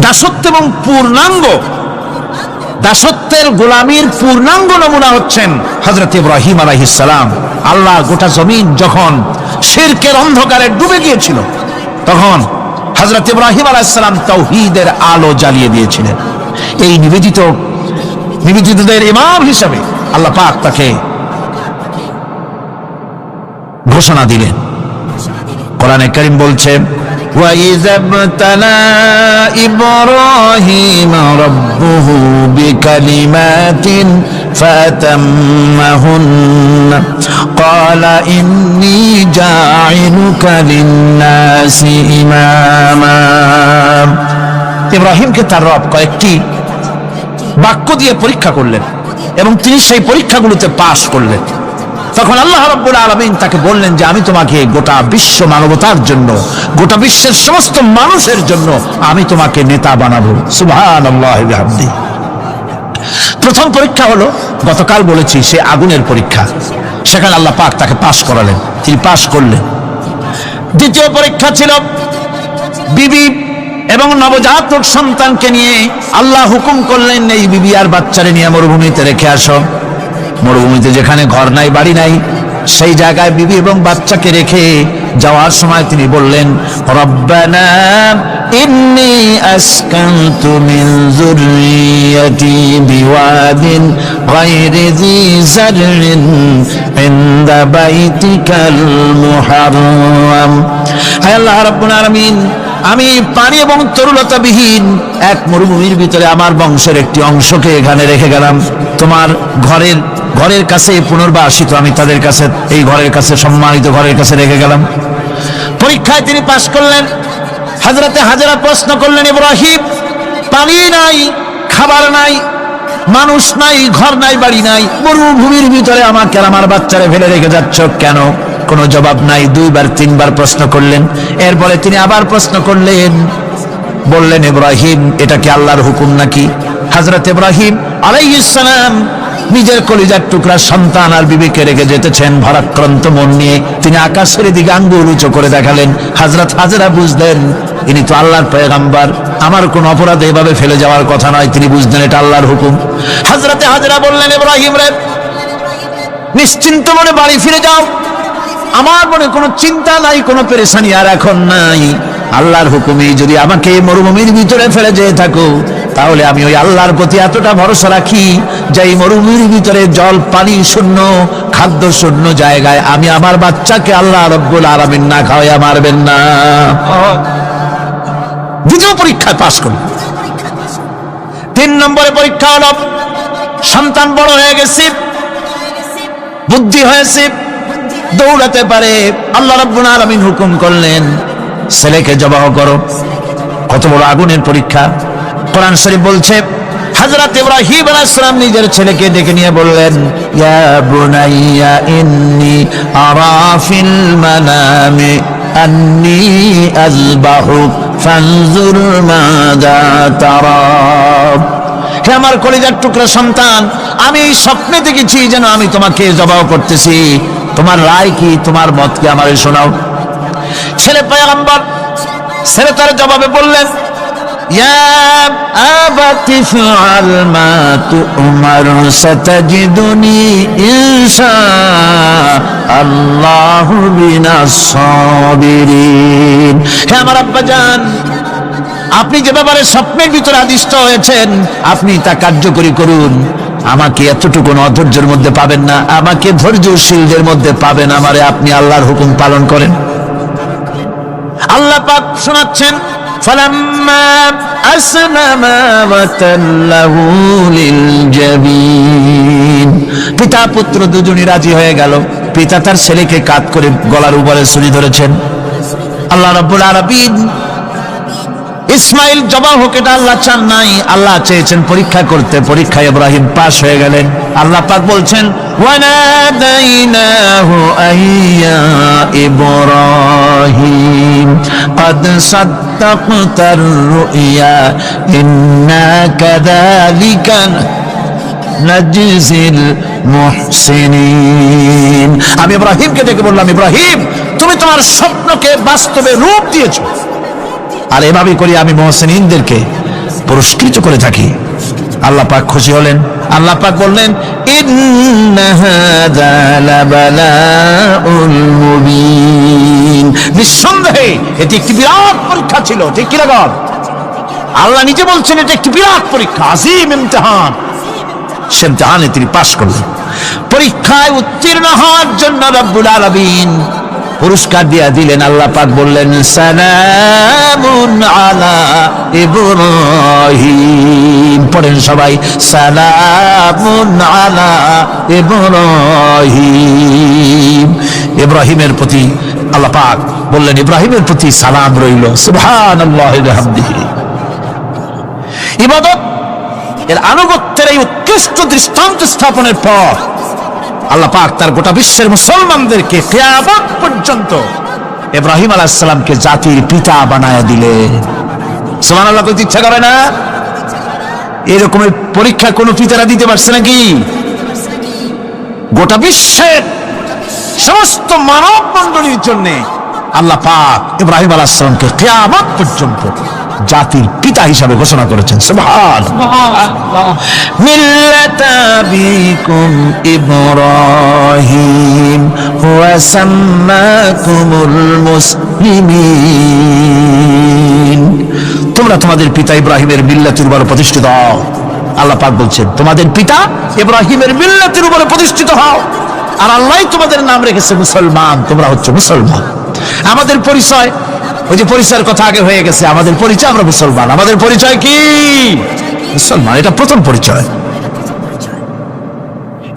দাসত্ব এবং পূর্ণাঙ্গ দাসত্বের গোলামীর পূর্ণাঙ্গ নমুনা হচ্ছেন হযরত ইব্রাহিম আলাইহিস সালাম। আল্লাহ গোটা জমিন যখন শিরকের অন্ধকারে ডুবে গিয়েছিল, তখন হযরত ইব্রাহিম আলাইহিস সালাম তাওহীদের আলো জ্বালিয়ে দিয়েছিলেন। এই নিবেদিতদের ইমাম হিসাবে আল্লাহ পাক তাকে ঘোষণা দিলেন। কোরআনে কারীম বলছে, وَإِذَا ابْتَلَى إِبْرَاهِيمَ رَبُّهُ بِكَلِمَاتٍ فَأَتَمَّهُنَّ قَالَ إِنِّي جَاعِلُكَ لِلنَّاسِ إِمَامًا। ইব্রাহিমকে তার রব কয়েকটি বাক্য দিয়ে পরীক্ষা করলেন এবং তিনি সেই পরীক্ষাগুলোতে পাশ করলেন। তখন আল্লাহ রাব্বুল আলামিন তাকে বললেন যে আমি তোমাকে গোটা বিশ্ব মানবতার জন্য, গোটা বিশ্বের সমস্ত মানুষের জন্য আমি তোমাকে নেতা বানাবো। সুবহানাল্লাহি ওয়া বিহামদিহি। প্রথম পরীক্ষা হলো, গতকাল বলেছি, সে আগুনের পরীক্ষা। সেখানে আল্লাহ পাক তাকে পাশ করালেন, তিনি পাশ করলেন। দ্বিতীয় পরীক্ষা ছিল বিবি এবং নবজাতক সন্তানকে নিয়ে আল্লাহ হুকুম করলেন, এই বিবি আর বাচ্চারে নিয়ে মরুভূমিতে রেখে আসো। মরুভূমিতে যেখানে ঘর নাই, বাড়ি নাই, সেই জায়গায় বিবি এবং বাচ্চাকে রেখে যাওয়ার সময় তিনি বললেন, রব্বানা ইন্নী আসকানতু মিন যুররিয়্যাতি বিওয়াদিন গায়রি যী যাররিন ইনদা বাইতিকাল মুহাররাম। হে আল্লাহ রাব্বুল আলামিন, আমি পানি এবং তরুলতাবিহীন এক মরুভূমির ভিতরে আমার বংশের একটি অংশকে এখানে রেখে গেলাম। তোমার ঘরের কাছে পুনর্বাসিত আমি তাদের কাছে, এই ঘরের কাছে, সম্মানিত ঘরের কাছে রেখে গেলাম। পরীক্ষায় তিনি পাশ করলেন। হযরতে হাজেরা প্রশ্ন করলেন, ইব্রাহিম, পানি নাই, খাবার নাই, মানুষ নাই, ঘর নাই, বাড়ি নাই, মরুভূমির ভিতরে আমাকে আর আমার বাচ্চারে ফেলে রেখে যাচ্ছ কেন? কোনো জবাব নাই। দুইবার তিনবার প্রশ্ন করলেন। এরপরে তিনি আবার প্রশ্ন করলেন, বললেন, ইব্রাহিম, এটা কি আল্লাহর হুকুম নাকি? হযরত ইব্রাহিম আলাইহিস সালাম নিজের কলিজার টুকরা সন্তান আর বিবিকে রেখে যেতেছেন ভারাক্রান্ত মন নিয়ে। তিনি আকাশের দিকে আঙ্গুল উঁচু করে দেখালেন। হযরত হাজেরা বুঝলেন ইনি তো আল্লাহর পয়গম্বর, আমার কোন অপরাধে এভাবে ফেলে যাওয়ার কথা নয়। তিনি বুঝলেন এটা আল্লাহর হুকুম। হযরতে হাজেরা বললেন, ইব্রাহিম রে, নিশ্চিন্ত মনে বাড়ি ফিরে যাও, আমার মনে কোনো চিন্তা নাই, কোনো পেরেশানি আর এখন নাই। আল্লাহর হুকুমে যদি আমাকে মরুভূমির ভিতরে ফেলে যেয়ে থাকো, তাহলে আমি ওই আল্লাহর প্রতি এতটা ভরসা রাখি যে এই মরুভূমির ভিতরে জল পানি শূন্য, খাদ্য শূন্য জায়গায় আমি আমার বাচ্চাকে আল্লাহ রাব্বুল আলামিন না খাওয়াইয়া মারবেন না। দ্বিতীয় পরীক্ষায় পাশ করল। 3 নম্বরে পরীক্ষা হলো সন্তান বড় হয়ে গেছে, বুদ্ধি হয়েছে, দৌড়াতে পারে। আল্লাহ রাব্বুল আলামিন হুকুম করলেন ছেলেকে জবাহ করো। কত বড় আগুনের পরীক্ষা! কোরআন শরীফ বলছে হযরত ইব্রাহিম আলাইহিস সালাম নিজের ছেলেকে ডেকে নিয়ে বললেন, ইয়া বুনাইয়া ইন্নী আরা ফিল মানামি আন্নী আযবাহুক ফানজুর মাযা তারা। হে আমার কলিজার টুকরা সন্তান, আমি এই স্বপ্নে দেখেছি যেন আমি তোমাকে জবাহ করতেছি, তোমার রায় কি, তোমার মত কি, আমারে শোনাও। ছেলে পয়গম্বর, ছেলে তার জবাবে বললেন, ইয়া আবাতি ফাআল মা তু'মার সাতাজিদুনি ইনশাআল্লাহু মিনাস সাবিরিন। হে আমার আব্বাজান, আপনি যে ব্যাপারে স্বপ্নের ভিতরে আদিষ্ট হয়েছেন আপনি তা কার্যকরী করুন। আমাকে এতটুকু অধৈর্যের মধ্যে পাবেন না, আমাকে ধৈর্যশীলদের মধ্যে পাবেন। আমারে আপনি আল্লাহর হুকুম পালন করেন। আল্লাহ পাক শোনাচ্ছেন, ফালাম্মা আসলামা ওয়া তাল্লাহু লিল জাবিন। পিতা পুত্র দুজনই রাজি হয়ে গেল। পিতা তার ছেলেকে কাঁধ করে গলার উপরে ছুরি ধরেছেন। আল্লাহ রাব্বুল আলামিন ইসমাইল জবাহ হোক এটা আল্লাহ চান নাই, আল্লাহ চেয়েছেন পরীক্ষা করতে। পরীক্ষায় ইব্রাহিম পাস হয়ে গেলেন। আল্লাহ পাক বলছেন, ওয়ানাদাইনাহু আইয়া ইব্রাহিম قد صدقت الرؤيا إنا كذلك نجزي المحسنين। আমি ইব্রাহিমকে ডেকে বললাম, ইব্রাহিম তুমি তোমার স্বপ্নকে বাস্তবে রূপ দিয়েছো, আর এভাবে করি আমি মুহসিনদেরকে পুরস্কৃত করে থাকি। আল্লাহ পাক খুশি হলেন। আল্লাহ পাক বললেন, ইন্না হাযা লাবালাউল মুবিন। নিঃসন্দেহে এটি একটি বিরাট পরীক্ষা ছিল। ঠিক কি লাগান? আল্লাহ নিজে বলছেন এটা একটি বিরাট পরীক্ষা, আজিম ইমতিহান। সে ইমতিহানে তিনি পাশ করলেন। পরীক্ষায় উত্তীর্ণ হওয়ার জন্য রব্বুল আলামিন পুরস্কার দিয়া দিলেন। আল্লাহ পাক বললেন, সালামুন আলা ইব্রাহিম। পড়েন সবাই, সালামুন আলা ইব্রাহিম। ইব্রাহিমের প্রতি আল্লাহ পাক বললেন, ইব্রাহিমের প্রতি সালাম রইল। সুবহানাল্লাহি ওয়া বিহামদিহি। ইবাদত এর আনুগত্যের এই উৎকৃষ্ট দৃষ্টান্ত স্থাপনের পর আল্লাহ পাক তার গোটা বিশ্বের মুসলমানদেরকে কিয়ামত পর্যন্ত ইব্রাহিম আলাইহিস সালামকে জাতির পিতা বানায়া দিলেন। সুবহানাল্লাহ। কইতে ইচ্ছা করে না? এরকম পরীক্ষা কোন পিতারা দিতে পারছে নাকি? গোটা বিশ্বের সমস্ত মানব মণ্ডলীর জন্য আল্লাহ পাক ইব্রাহিম আলাইহিস সালামকে কিয়ামত পর্যন্ত জাতির পিতা হিসাবে ঘোষণা করেছেন। সুবহানাল্লাহ। মিল্লাতা বিকুম ইব্রাহিম ওয়া সাম্মাকুমুল মুসলিমিন। তোমরা তোমাদের পিতা ইব্রাহিমের মিল্লাতের উপর প্রতিষ্ঠিত হও। আল্লাহ পাক বলছেন, তোমাদের পিতা ইব্রাহিমের মিল্লাতের উপর প্রতিষ্ঠিত হও, আর আল্লাহ তোমাদের নাম রেখেছে মুসলমান। তোমরা হচ্ছে মুসলমান। আমাদের পরিচয়, ওই যে পরিচয়ের কথা আগে হয়ে গেছে, আমাদের পরিচয় আমরা মুসলমান। আমাদের পরিচয় কি? মুসলমান। এটা প্রথম পরিচয়।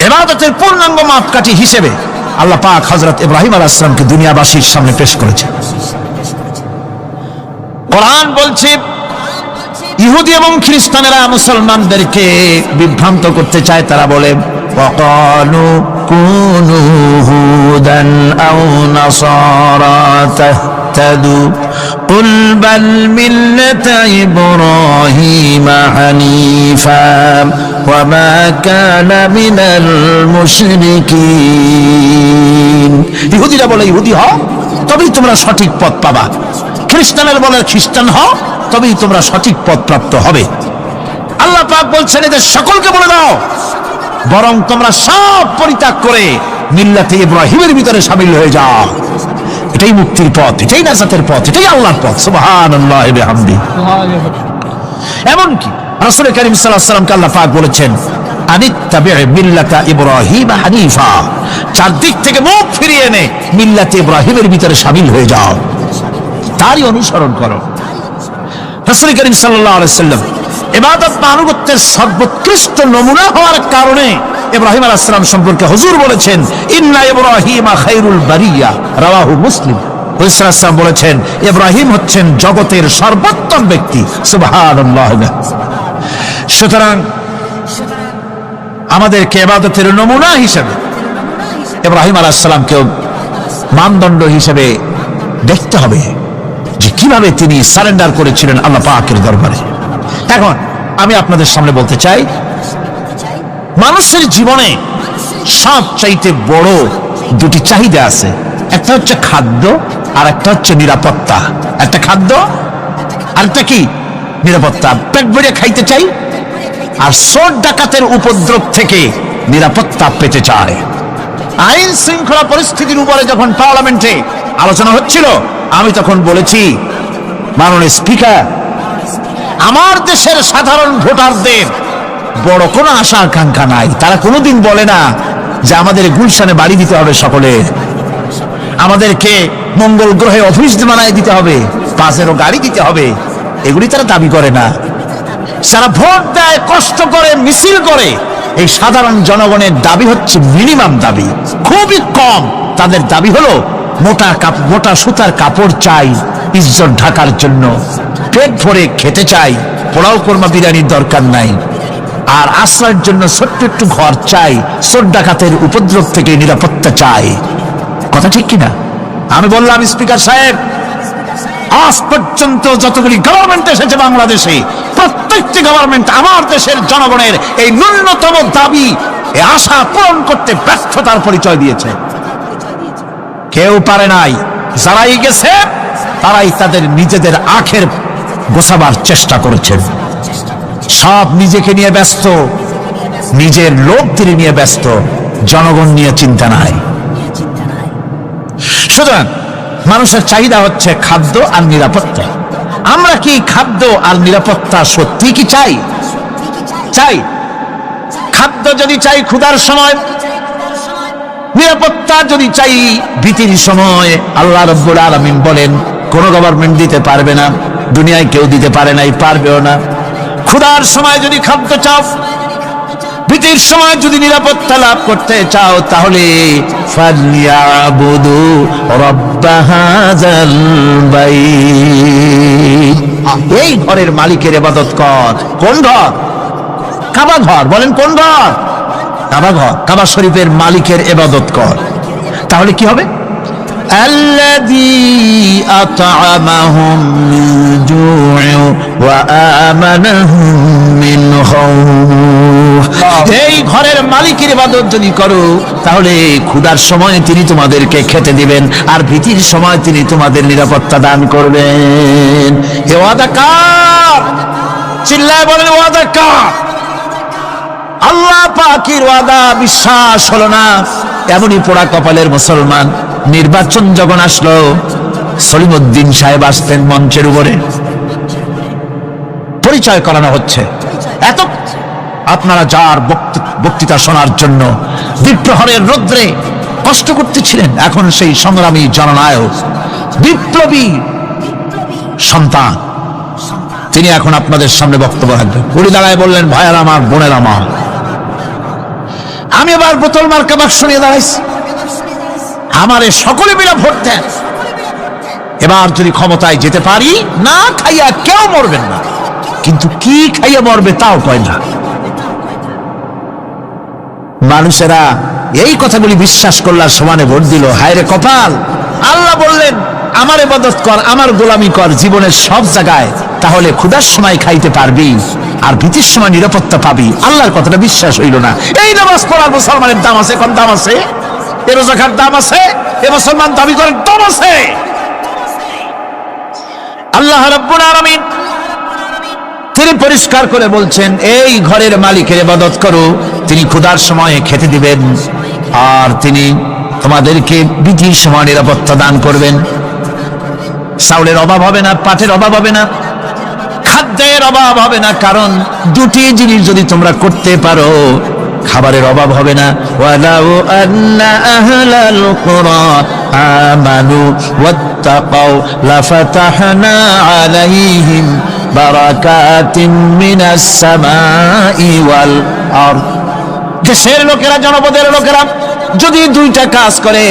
ইবাদতের পূর্ণাঙ্গ মাপকাঠি হিসেবে আল্লাহ পাক হযরত ইব্রাহিম আলাইহিস সালামকে দুনিয়াবাসীর সামনে পেশ করেছেন। কোরআন বলছে, ইহুদি এবং খ্রিস্টানেরা মুসলমানদেরকে বিভ্রান্ত করতে চায়। তারা বলে, ওয়াকালু কুনু হুদান আও নাসারা তাহতাদু কুল বাল মিল্লাতা ইব্রাহিমা হানিফা ওয়া মা কানা মিনাল মুশরিকিন। ইহুদিরা বলে ইহুদি হও তবেই তোমরা সঠিক পথ পাবা, খ্রিস্টানের বলে খ্রিস্টান হও তবেই তোমরা সঠিক পথ প্রাপ্ত হবে। আল্লাহ পাক বলছেন, এদের সকলকে বলে দাও বরং তোমরা সব পরিত্যাগ করে মিল্লাতে ইব্রাহিমের ভিতরে শামিল হয়ে যাও। এটাই মুক্তির পথ, এটাই নাজাতের পথ, এটাই আল্লাহর পথ। সুবহানাল্লাহি ওয়া বিহামদিহি। এমনকি রাসূল করিম সাল্লাল্লাহু আলাইহি ওয়াসাল্লামকে আল্লাহ পাক বলেছেন, আনিত্তাবি' মিল্লাতা ইব্রাহিম হানিফা। চারদিক থেকে মুখ ফিরিয়ে এনে মিল্লাতে ইব্রাহিমের ভিতরে শামিল হয়ে যাও, তারই অনুসরণ করো। রাসূল করিম সাল্লাল্লাহু আলাইহি ওয়াসাল্লাম ইবাদত বা আনুগত্যের সর্বোৎকৃষ্ট নমুনা হওয়ার কারণে ইব্রাহিম আলাইহিস সালাম সম্পর্কে হুজুর বলেছেন ইন্না ইব্রাহিমা খায়রুল বারিয়া, রাওয়াহু মুসলিম। রাসূলুল্লাহ সাল্লাল্লাহু আলাইহি ওয়াসাল্লাম বলেছেন ইব্রাহিম হচ্ছেন জগতের সর্বোত্তম ব্যক্তি। সুবহানাল্লাহ। সুতরাং আমাদেরকে ইবাদতের নমুনা হিসেবে ইব্রাহিম আলাইহিস সালামকেও মানদণ্ড হিসেবে দেখতে হবে যে কিভাবে তিনি সারেন্ডার করেছিলেন আল্লাহ পাকের দরবারে। এখন আমি আপনাদের সামনে বলতে চাই, মানুষের জীবনে সবচাইতে বড় দুটি চাহিদা আছে, একটা হচ্ছে খাদ্য আর একটা হচ্ছে নিরাপত্তা। একটা খাদ্য আর একটা কি? নিরাপত্তা। পেট ভরে খাইতে চাই আর চোর ডাকাতের উপদ্রব থেকে নিরাপত্তা পেতে চায়। আইন শৃঙ্খলা পরিস্থিতির উপরে যখন পার্লামেন্টে আলোচনা হচ্ছিল, আমি তখন বলেছি, মাননীয় স্পিকার, আমার দেশের সাধারণ ভোটারদের বড় কোনো আশা আকাঙ্ক্ষা নাই। তারা কোনোদিন বলে না যে আমাদের গুলশানে বাড়ি দিতে হবে সকলের, আমাদেরকে মঙ্গল গ্রহে অফিস বানায় দিতে হবে, বাসেরও গাড়ি দিতে হবে, এগুলি তারা দাবি করে না। যারা ভোট দেয়, কষ্ট করে, মিছিল করে, এই সাধারণ জনগণের দাবি হচ্ছে মিনিমাম দাবি, খুবই কম। তাদের দাবি হলো মোটা সুতার কাপড় চাই ইজ্জত ঢাকার জন্য, পেট ভরে খেতে চাই, পোলাও কোরমা বিরিয়ানির দরকার নাই, আর আশ্রয়ের জন্য ছোট্ট একটু ঘর চাই, চোর ডাকাতের উপদ্রব থেকে নিরাপত্তা চাই। কথা ঠিক কিনা? আমি বললাম, স্পিকার সাহেব, আজ পর্যন্ত যতগুলি গভর্নমেন্ট এসেছে বাংলাদেশে, প্রত্যেকটি গভর্নমেন্ট আমার দেশের জনগণের এই ন্যূনতম দাবি, এই আশা পূরণ করতে ব্যর্থতার পরিচয় দিয়েছে। কেউ পারে নাই। যারাই গেছে তারাই তাদের নিজেদের আখের গোছাবার চেষ্টা করেছেন। সব নিজেকে নিয়ে ব্যস্ত, নিজের লোকদের নিয়ে ব্যস্ত, জনগণ নিয়ে চিন্তা নাই। সুতরাং মানুষের চাহিদা হচ্ছে খাদ্য আর নিরাপত্তা। আমরা কি খাদ্য আর নিরাপত্তা সত্যি কি চাই? চাই। খাদ্য যদি চাই ক্ষুধার সময়, নিরাপত্তা যদি চাই ভীতির সময়, আল্লাহ রাব্বুল আলামিন বলেন কোন গভর্নমেন্ট দিতে পারবে না, দুনিয়ায় কেউ দিতে পারে নাই, পারবেও না। ক্ষুধার সময় যদি খাদ্য চাও, ভীতির সময় যদি নিরাপত্তা লাভ করতে চাও, তাহলে ফালিয়াবুদু রাব্ব হাযাল বাইত, এই ঘরের মালিকের ইবাদত কর। কোন ঘর? কাবা ঘর। বলেন কোন ঘর? কাবা ঘর। কাবা শরীফের মালিকের ইবাদত কর। তাহলে কি হবে? আল্লাযী আত'আমাহুম মিন জু'in ওয়া আমানাহুম মিন খাউফ। এই ঘরের মালিকের ইবাদত যদি করো, তাহলে ক্ষুধার সময় তিনি তোমাদেরকে খেতে দিবেন, আর ভীতির সময় তিনি তোমাদের নিরাপত্তা দান করবেন। এ ওয়াদা কার? চিল্লায় বলেন ওয়াদা কার? আল্লাহ পাকের ওয়াদা বিশ্বাস হলো না, এমনই পোড়া কপালের মুসলমান। নির্বাচন যখন আসলো, সলিমউদ্দিন সাহেব আসতেন মঞ্চের উপরে, পরিচয় করানো হচ্ছে। এত আপনারা যার বক্তৃতা শোনার জন্য দ্বীপ্রহরের রৌদ্রে কষ্ট করতেছিলেন, এখন সেই সংগ্রামী জননায়ক, বিপ্লবী সন্তান, তিনি এখন আপনাদের সামনে বক্তব্য রাখবেন। উনি দাঁড়ায় বললেন, ভাইয়ার আমার, বোনের আমার, আমি এবার বোতল মার্কা বাক্স নিয়ে দাঁড়াইছি, আমারে সকলে মিলে ভোট দেন। এবার যদি ক্ষমতায় যেতে পারি, না খাইয়া কেউ মরবেন না, কিন্তু কি খাইয়া মরবে তাও কয় না। মানুষেরা এই কথাগুলি বিশ্বাস করলার সমানে ভোট দিল। হায় রে কপাল! আল্লাহ বললেন, আমার ইবাদত কর, আমার গোলামি কর জীবনের সব জায়গায়, তাহলে ক্ষুধার সময় খাইতে পারবি আর ভীতির সময় নিরাপত্তা পাবি। আল্লাহর কথাটা বিশ্বাস হইল না। এই নামাজ পড়ার মুসলমানের দাম আছে, কোন দাম আছে? এ রোজাকার দাম আছে, এ মুসলমান দাবি করার দাম আছে। আল্লাহ রাব্বুল আলামিন তিনি পরিষ্কার করে বলছেন, এই ঘরের মালিকের ইবাদত করো, তিনি ক্ষুধার সময়ে খেতে দিবেন, আর তিনি তোমাদেরকে ভীতির সময় নিরাপত্তা দান করবেন। চাউলের অভাব হবে না, পাটের অভাব হবে না, খাদ্যের অভাব হবে না, কারণ দুটি জিনিস যদি তোমরা করতে পারো, খাবারের অভাব হবে না। ওয়ালাউ আন্না আহলাল কুরা আমানু ওয়াত্তাকাউ লাফাতাহনা আলাইহিম বারাকাতিন মিনাস সামাই ওয়াল আরদ। দেশের লোকেরা, জনপদের লোকেরা যদি দুইটা কাজ করে,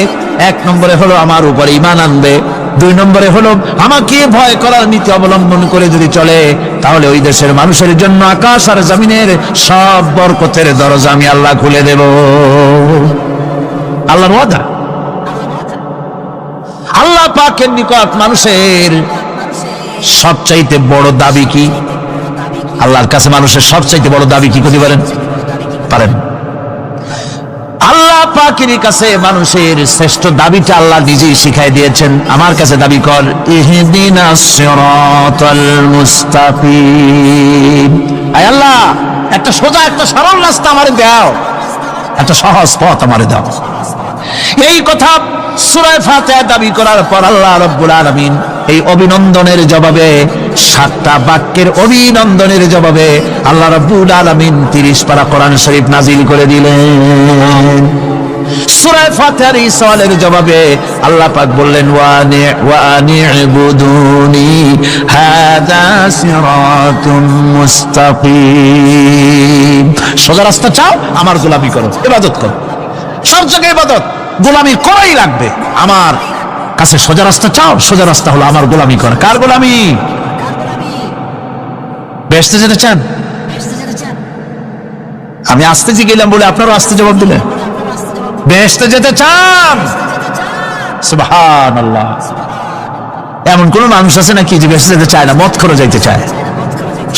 এক নম্বরে হলো আমার উপর ঈমান আনবে, দুই নম্বরে হলো আমাকে ভয় করার নীতি অবলম্বন করে যদি চলে, তাহলে ওই দেশের মানুষের জন্য আকাশ আর জমিনের সব বরকতের দরজা আমি আল্লাহ খুলে দেব। আল্লাহর ওয়াদা। আল্লাহ পাকের নিকট মানুষের সবচাইতে বড় দাবি কি? আল্লাহর কাছে মানুষের সবচাইতে বড় দাবি কি করতে পারেন? আল্লাহ পাকের কাছে মানুষের শ্রেষ্ঠ দাবিটা আল্লাহ নিজেই শিখাই দিয়েছেন। আমার কাছে দাবি কর, ইহদিনাস সিরাতাল মুস্তাকিম। আয় আল্লাহ, একটা সোজা, একটা সরল রাস্তা আমারে দাও, একটা সহজ পথ আমারে দাও। এই কথা সূরা ফাতিহা দাবি করার পর আল্লাহ রাব্বুল আলামিন এই অভিনন্দনের জবাবে, 7টা বাক্যের অভিনন্দনের জবাবে আল্লাহ রাব্বুল আলামিন 30 পারা কোরআন শরীফ নাজিল করে দিলেন। সূরা ফাতিহার এই সওয়ালের জবাবে আল্লাহ পাক বললেন, ওয়া আনি'বুদুনি হাযা সিরাতুম মুস্তাকিম। সোজা রাস্তা চাও, আমার গোলামি করো, ইবাদত করো। সব জায়গায় ইবাদত, গোলামি করাই লাগবে। আমার কাছে সোজা রাস্তা চাও, সোজা রাস্তা হলো আমার গোলামি করা। কার গোলামি? বেহেশতে যেতে চান? আমি আসতে গেলাম বলে আপনারও আসতে জবাব দিলে, বেহেশতে যেতে চান? সুবহানাল্লাহ। এমন কোন মানুষ আছে নাকি যে বেহেশতে যেতে চায় না? মত করে যাইতে চায়।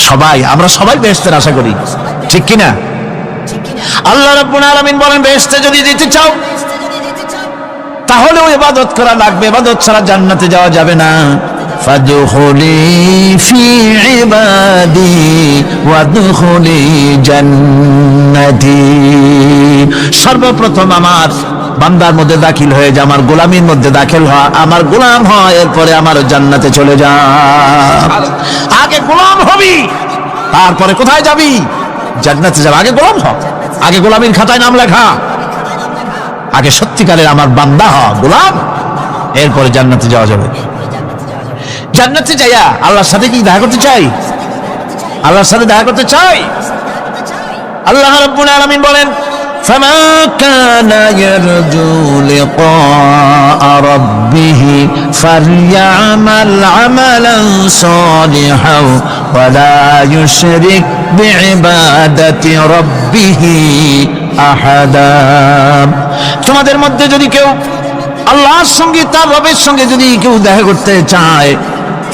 সবাই, আমরা সবাই বেহেশতের আশা করি, ঠিক কিনা? আল্লাহ রাব্বুল আলামিন বলেন, বেহেশতে যদি যেতে চাও তাহলেও ইবাদত করা লাগবে, ইবাদত ছাড়া জান্নাতে যাওয়া যাবে না। ফাদখুলি ফি ইবাদি ওয়াদখুলি জান্নাতি। সর্বপ্রথম আমার বান্দার মধ্যে দাখিল হয়ে যা, আমার গোলামির মধ্যে দাখিল হয়, আমার গোলাম হয়, এরপরে আমার জান্নাতে চলে যা। আগে গোলাম হবি, তারপরে কোথায় যাবি? জান্নাতে যাবে। আগে গোলাম হ, আগে গোলামির খাতায় নাম লেখা, আগে সত্যিকারের আমার বান্দা হ, গোলাম, এরপরে জান্নাতে যাওয়া যাবে। জান্নাতে যাইয়া আল্লাহর সাথে কি দেখা করতে চাই? আল্লাহর সাথে দেখা করতে চাই। আল্লাহ রাব্বুল আলামিন বলেন, ফামা কানা ইয়ারজু লিকা রাব্বিহি ফালইআমাল আমালান সালিহান ওয়া লা ইউশরিক বিইবাদাতি রাব্বিহি আহাদা। তোমাদের মধ্যে যদি কেউ আল্লাহর সঙ্গে, তার রবের সঙ্গে যদি কেউ দেখা করতে চায়,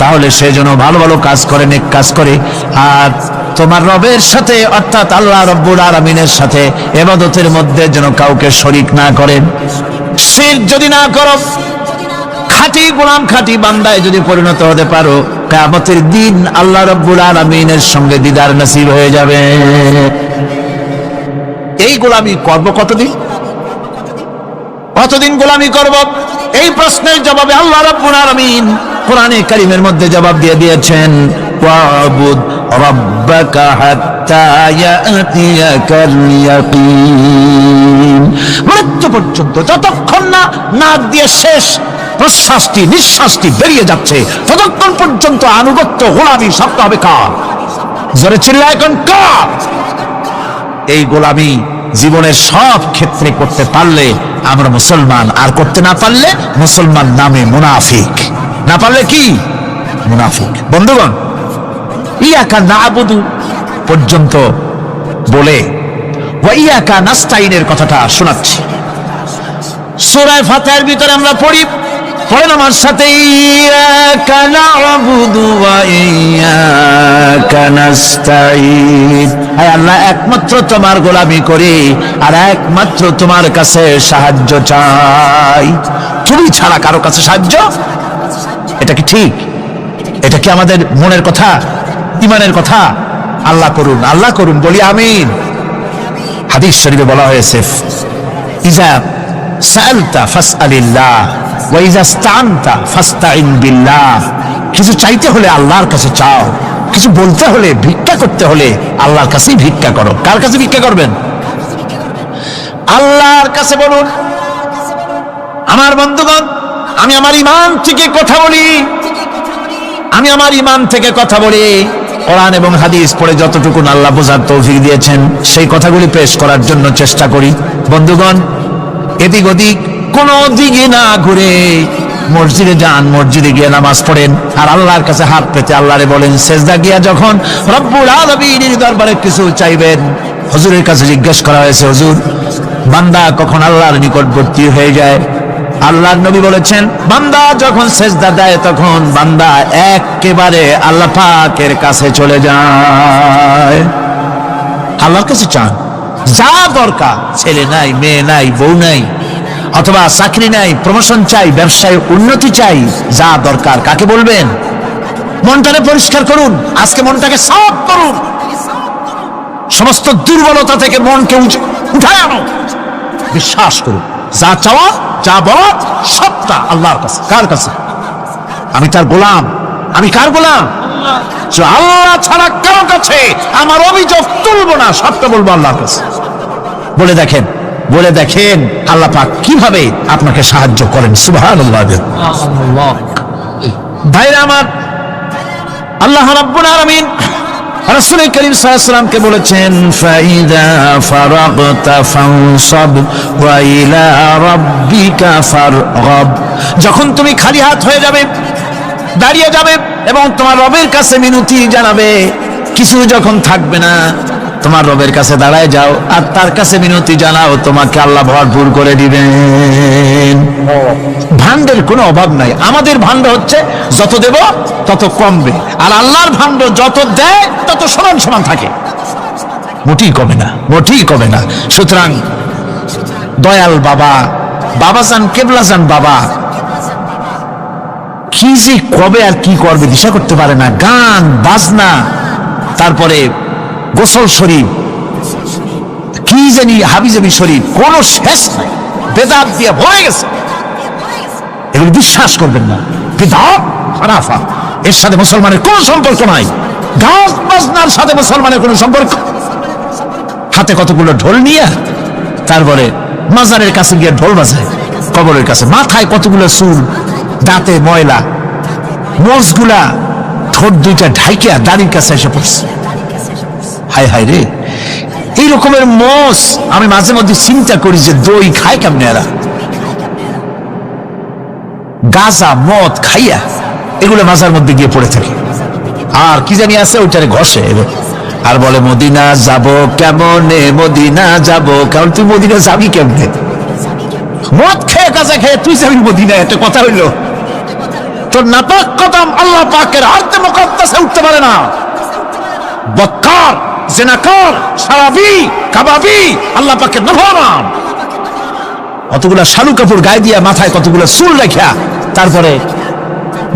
তাহলে সে যেন ভালো ভালো কাজ করে, নেক কাজ করে, আর তোমার রবের সাথে অর্থাৎ আল্লাহ রাব্বুল আলামিনের সাথে ইবাদতের মধ্যে যেন কাউকে শরীক না করেন। শিরক যদি না করো, খাঁটি গোলাম, খাঁটি বান্দায় যদি পরিণত হতে পারো, কিয়ামতের দিন আল্লাহ রাব্বুল আলামিনের সঙ্গে দিদার নসিব হয়ে যাবে। এই গোলামি করব কতদিন? কতদিন গোলামি করব? এই প্রশ্নের জবাবে আল্লাহ রাব্বুল আলামিন কোরআনে কারীমের মধ্যে জবাব দিয়ে দিয়েছেন, ওয়াবুদ রাব্বাকা হাত্তা ইয়াতিয়াকাল ইয়াকিন। মৃত্যু পর্যন্ত, যতক্ষণ না নাক দিয়ে শেষ প্রশ্বাসটি, নিঃশ্বাসটি বেরিয়ে যাচ্ছে, ততক্ষণ পর্যন্ত আনুগত্য, গোলামি সব হবে কার? জোরে চিল্লায় এখন কার? এই গোলামি জীবনের সব ক্ষেত্রে করতে পারলে আমরা মুসলমান, আর করতে না পারলে মুসলমান নামে মুনাফিক। না পারলে কি? মুনাফিক। বন্ধুগণ, ইয়াকা না'বুদু পর্যন্ত বলে ওয়া ইয়াকা নাস্তাইনের কথাটা শোনাচ্ছি। সূরা ফাতিহার ভিতরে আমরা পড়ি, পড়েন আমার সাথে, ইয়াকা না'বুদু ওয়া ইয়াকা নাস্তাইন। আয় আল্লাহ, একমাত্র তোমার গোলামি করি আর একমাত্র তোমার কাছে সাহায্য চাই। তুমি ছাড়া কারো কাছে সাহায্য? এটা কি ঠিক? এটা কি আমাদের মনের কথা, ইমানের কথা? আল্লাহ করুন, আল্লাহ করুন, বলি আমিন। হাদিস শরীফে বলা হয়েছে, ইজা সাআলতা ফাসআলিল্লাহ ওয়া ইজা ইসতাআনতা ফাসতাইন বিল্লাহ। কিছু চাইতে হলে আল্লাহর কাছে চাও, কিছু বলতে হলে, ভিক্ষা করতে হলে আল্লাহর কাছেই ভিক্ষা করো। কার কাছে ভিক্ষা করবেন? আল্লাহর কাছে বলুন। আমার বন্ধুগণ, আমি আমার ঈমান থেকে কথা বলি, আমি আমার ঈমান থেকে কথা বলি। কোরআন এবং হাদিস পড়ে যতটুকু আল্লাহ বোঝার তৌফিক দিয়েছেন সেই কথাগুলি পেশ করার জন্য চেষ্টা করি। বন্ধুগণ, এদিক ওদিক কোনো দিকে না ঘুরে মসজিদে যান, মসজিদে গিয়ে নামাজ পড়েন, আর আল্লাহর কাছে হাত পেতে আল্লাহরে বলেন। সেজদা গিয়া যখন রব্বুল আলামিনের দরবারে কিছু চাইবেন, হুজুরের কাছে জিজ্ঞেস করা হয়েছে, হুজুর বান্দা কখন আল্লাহর নিকটবর্তী হয়ে যায়? আল্লাহর নবী বলেছেন, বান্দা যখন সেজদা দেয় তখন বান্দা একেবারে আল্লাহ পাকের কাছে চলে যায়। আল্লাহর কাছে চান, যা দরকার, ছেলে নাই, মেয়ে নাই, বউ নাই, অথবা চাকরি নাই, প্রমোশন চাই, ব্যবসায় উন্নতি চাই, যা দরকার কাকে বলবেন? মনটাকে পরিষ্কার করুন, আজকে মনটাকে সাফ করুন, সমস্ত দুর্বলতা থেকে মনকে উঠায় আনো, বিশ্বাস করুন, যা চাওয়া যা বলা সবটা আল্লাহর কাছে। কার কাছে? আমি তার গোলাম। আমি কার গোলাম? আল্লাহ ছাড়া কারো কাছে আমার অভিযোগ তুলবো না, সবটা বলবো আল্লাহর কাছে। বলে দেখেন, বলে দেখেন আল্লাহ পাক কিভাবে আপনাকে সাহায্য করেন। সুবহানাল্লাহ। ভাইরা আমার, আল্লাহ রাব্বুল আলামিন রাসূল করিম সাল্লাল্লাহু আলাইহি ওয়াসাল্লামকে বলেছেন, ফাইদা ফারাগতা ফানসাব ওয়া ইলা রাব্বিকা ফারগাব। যখন তুমি খালি হাত হয়ে যাবে, দাঁড়িয়ে যাবে এবং তোমার রবের কাছে মিনতি জানাবে, কিছু যখন থাকবে না, তোমার রবের কাছে দাঁড়ায় যাও আর তার কাছে মিনতি জানাও, তোমাকে আল্লাহ ভরপুর করে দিবেন। ভান্ডের কোনো অভাব নাই। আমাদের ভান্ড হচ্ছে যত দেব তত কমবে, আর আল্লাহর ভান্ড যত দেয় তত সমান সমান থাকে, মোটেই কমে না, মোটেই কমে না। সুতরাং দয়াল বাবা, বাবাজান, কেবলাজান বাবা কি যে কবে আর কি করবে দিশা করতে পারে না। গান বাজনা, তারপরে গোসল শরীফ, কি জানি হাবিজাবি শরীফ, কোন শেষ নাই, বেদাত দিয়ে ভরে গেছে। এগুলো বিশ্বাস করবেন না, বিদআত খারাফা, এর সাথে মুসলমানের কোন সম্পর্ক নাই। গান বাজনার সাথে মুসলমানের কোন সম্পর্ক। হাতে কতগুলো ঢোল নিয়ে তারপরে মাজারের কাছে গিয়ে ঢোল বাজায়, কবরের কাছে, মাথায় কতগুলো চুল, দাঁতে ময়লা, মোজগুলা ঠোঁট দুইটা ঢাইকিয়া দাড়ির কাছে এসে পড়ছে। হায় হায় রে, এই রকমের মোষ আমি মাঝে মধ্যে চিন্তা করি যে দই খায় কেমনে এরা, গাঁজা মদ খাইয়া এগুলো মাজার মধ্যে গিয়ে পড়ে থাকে। আর কি জানি আছে ওইটারে ঘষে আর বলে মদিনা যাব কেমনে, মদিনা যাব কেমন। তুই মদিনা যাবি কেমনে? মদ খেয়ে গাঁজা খেয়ে তুই যাবি মদিনা? একটা কথা হইল? তোর নাপাক কদম আল্লাহ পাকের আরতে মুকাদ্দাসে উঠতে পারে না। বক্কার, জিনাকার, শারাবি, কাবাবি আল্লাহ পাকের নাফরমান। কতগুলা শালু কাপড় গায়ে দিয়া মাথায় কতগুলা চুল রাখিয়া তারপরে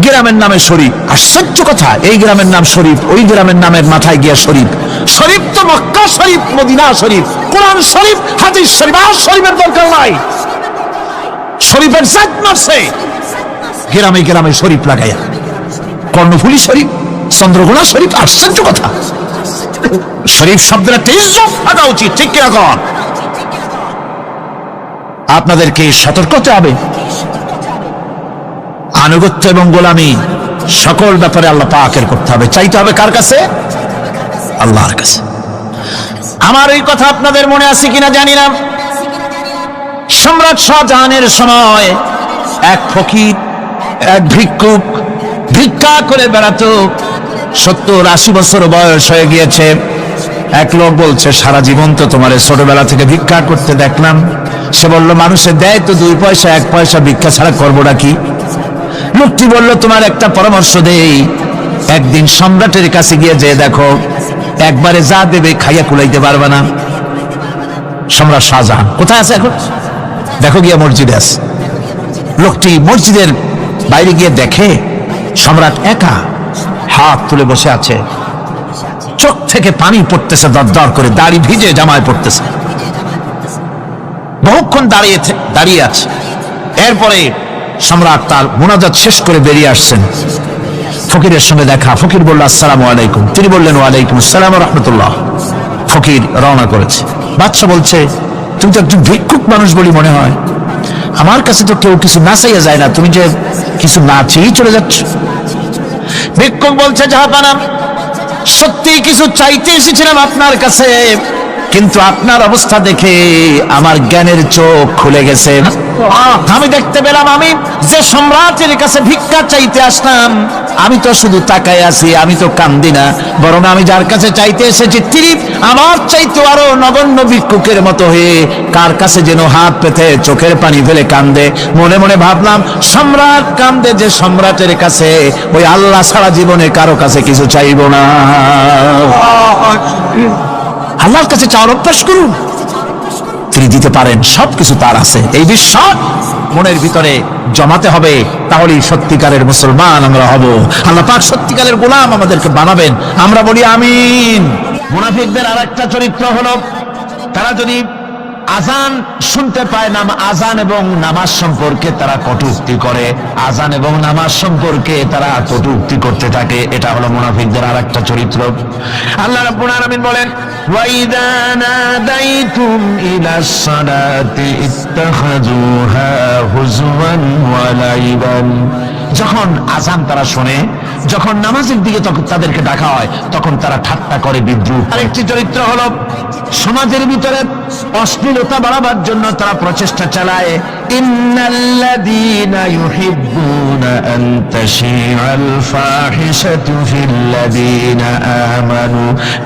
গ্রামের নামে শরীফ। আশ্চর্য কথা, এই গ্রামের নাম শরীফ, ওই গ্রামের নামের মাথায় গিয়া শরীফ। শরীফ তো মক্কা শরীফ, মদিনা শরীফ, কোরআন শরীফ, হাদিস শরীফ, আর শরীফের দরকার নাই। শরীফের জাত মারছে গ্রামে গ্রামে শরীফ লাগাইয়া, কর্ণফুলী শরীফ, চন্দ্রকোনা শরীফ। আশ্চর্য কথা, শরীফ শব্দের একটা ইজ্জত থাকা উচিত, ঠিক কিরকম? আপনাদেরকে সতর্ক হতে হবে। আনুগত্য এবং গোলামি সকল ব্যাপারে আল্লাহ পাকের করতে হবে, চাইতে হবে কার কাছে? আল্লাহর কাছে। আমার এই কথা আপনাদের মনে আছে কিনা জানি না। সম্রাট শাহজাহানের সময় এক ফকির, এক ভিক্ষুক ভিক্ষা করে বেড়াতো। 70-80 বছর বয়স হয়ে গিয়েছে। এক লোক বলছে, সারা জীবন তো তোমার ছোটবেলা থেকে ভিক্ষা করতে দেখলাম। সে বলল, মানুষে দেয় তো 2 পয়সা, 1 পয়সা, ভিক্ষা ছাড়া করবোটা কি? লোকটি বলল, তোমার একটা পরামর্শ দেই, একদিন সম্রাটের কাছে গিয়ে যে দেখো, একবারে যা দেবে খাইয়া কুলাইতে পারবে না। সম্রাট শাহজাহান কোথায় আছে এখন? দেখো গিয়া মসজিদে আছে। লোকটি মসজিদের বাইরে গিয়ে দেখে সম্রাট একা হাত তুলে বসে আছে, চোখ থেকে পানি পড়তেছে দর দর করে, দাড়ি ভিজে জামায় পড়তেছে। বহুক্ষণ দাঁড়িয়ে আছে। এরপরে সম্রাট তার মুনাজাত শেষ করে বেরিয়ে আসছেন। ফকিরের সঙ্গে দেখা। ফকির বলল, আসসালামু আলাইকুম। তিনি বললেন, ওয়ালাইকুম আসসালাম ওয়া রাহমাতুল্লাহ। ফকির রওনা করেছে। বাদশা বলছে, তুমি তো একজন ভিক্ষুক মানুষ বলি মনে হয়, আমার কাছে তো কেউ কিছু না চাইয়া যায় না, তুমি যে কিছু না চেয়েই চলে যাচ্ছ। ভিক্ষুক বলছে, জাহাপানা সত্যি কিছু চাইতে এসেছিলাম আপনার কাছে, কিন্তু আপনার অবস্থা দেখে আমার জ্ঞানের চোখ খুলে গেছে। আমি দেখতে পেলাম আমি যে সম্রাটের কাছে ভিক্ষা চাইতে আসলাম, আমি তো শুধু তাকায় আছি, আমি তো কান্দি না, বরং আমি যার কাছে চাইতে এসেছি তিনি আমার চাইতে আরো নগণ্য ভিক্ষুকের মতো হয়ে কার কাছে যেন হাত পেতে চোখের পানি ফেলে কান্দে। মনে মনে ভাবলাম, সম্রাট কান্দে যে সম্রাটের কাছে, ওই আল্লাহ সারা জীবনে কারো কাছে কিছু চাইব না। আল্লাহর কাছে চাওয়ার অভ্যাস করুন, তিনি দিতে পারেন, সবকিছু তার আছে। এই বিশ্বাস মনের ভিতরে জমাতে হবে, তাহলেই সত্যিকারের মুসলমান আমরা হব। আল্লাহ পাক সত্যিকারের গোলাম আমাদেরকে বানাবেন, আমরা বলি আমিন। মুনাফিকদের আরেকটা চরিত্র হলো, তারা যদি আজান শুনতে পায়, আজান এবং নামাজ সম্পর্কে তারা কটূক্তি করে, আজান এবং নামাজ সম্পর্কে তারা কটূক্তি করতে থাকে। এটা হলো মুনাফিকদের আরেকটা চরিত্র। আল্লাহ রাব্বুল আলামিন বলেন, ওয়াইদা নাদাইতুম ইলাস সালাতি ইত্তাখাযুহা হুজওয়ান ওয়া লাইবান। যখন আজান তারা শোনে, যখন নামাজের দিকে তাদেরকে ডাকা হয়, তখন তারা ঠাট্টা করে, বিদ্রুপ। আরেকটি চরিত্র হলো, সমাজের ভিতরে অশ্লীলতা বাড়াবার জন্য তারা প্রচেষ্টা চালায়। ইন্নাল্লাযীনা ইউহিব্বুনা আন তাশিআল ফাহিশাতু ফিল্লাযীনা আমানু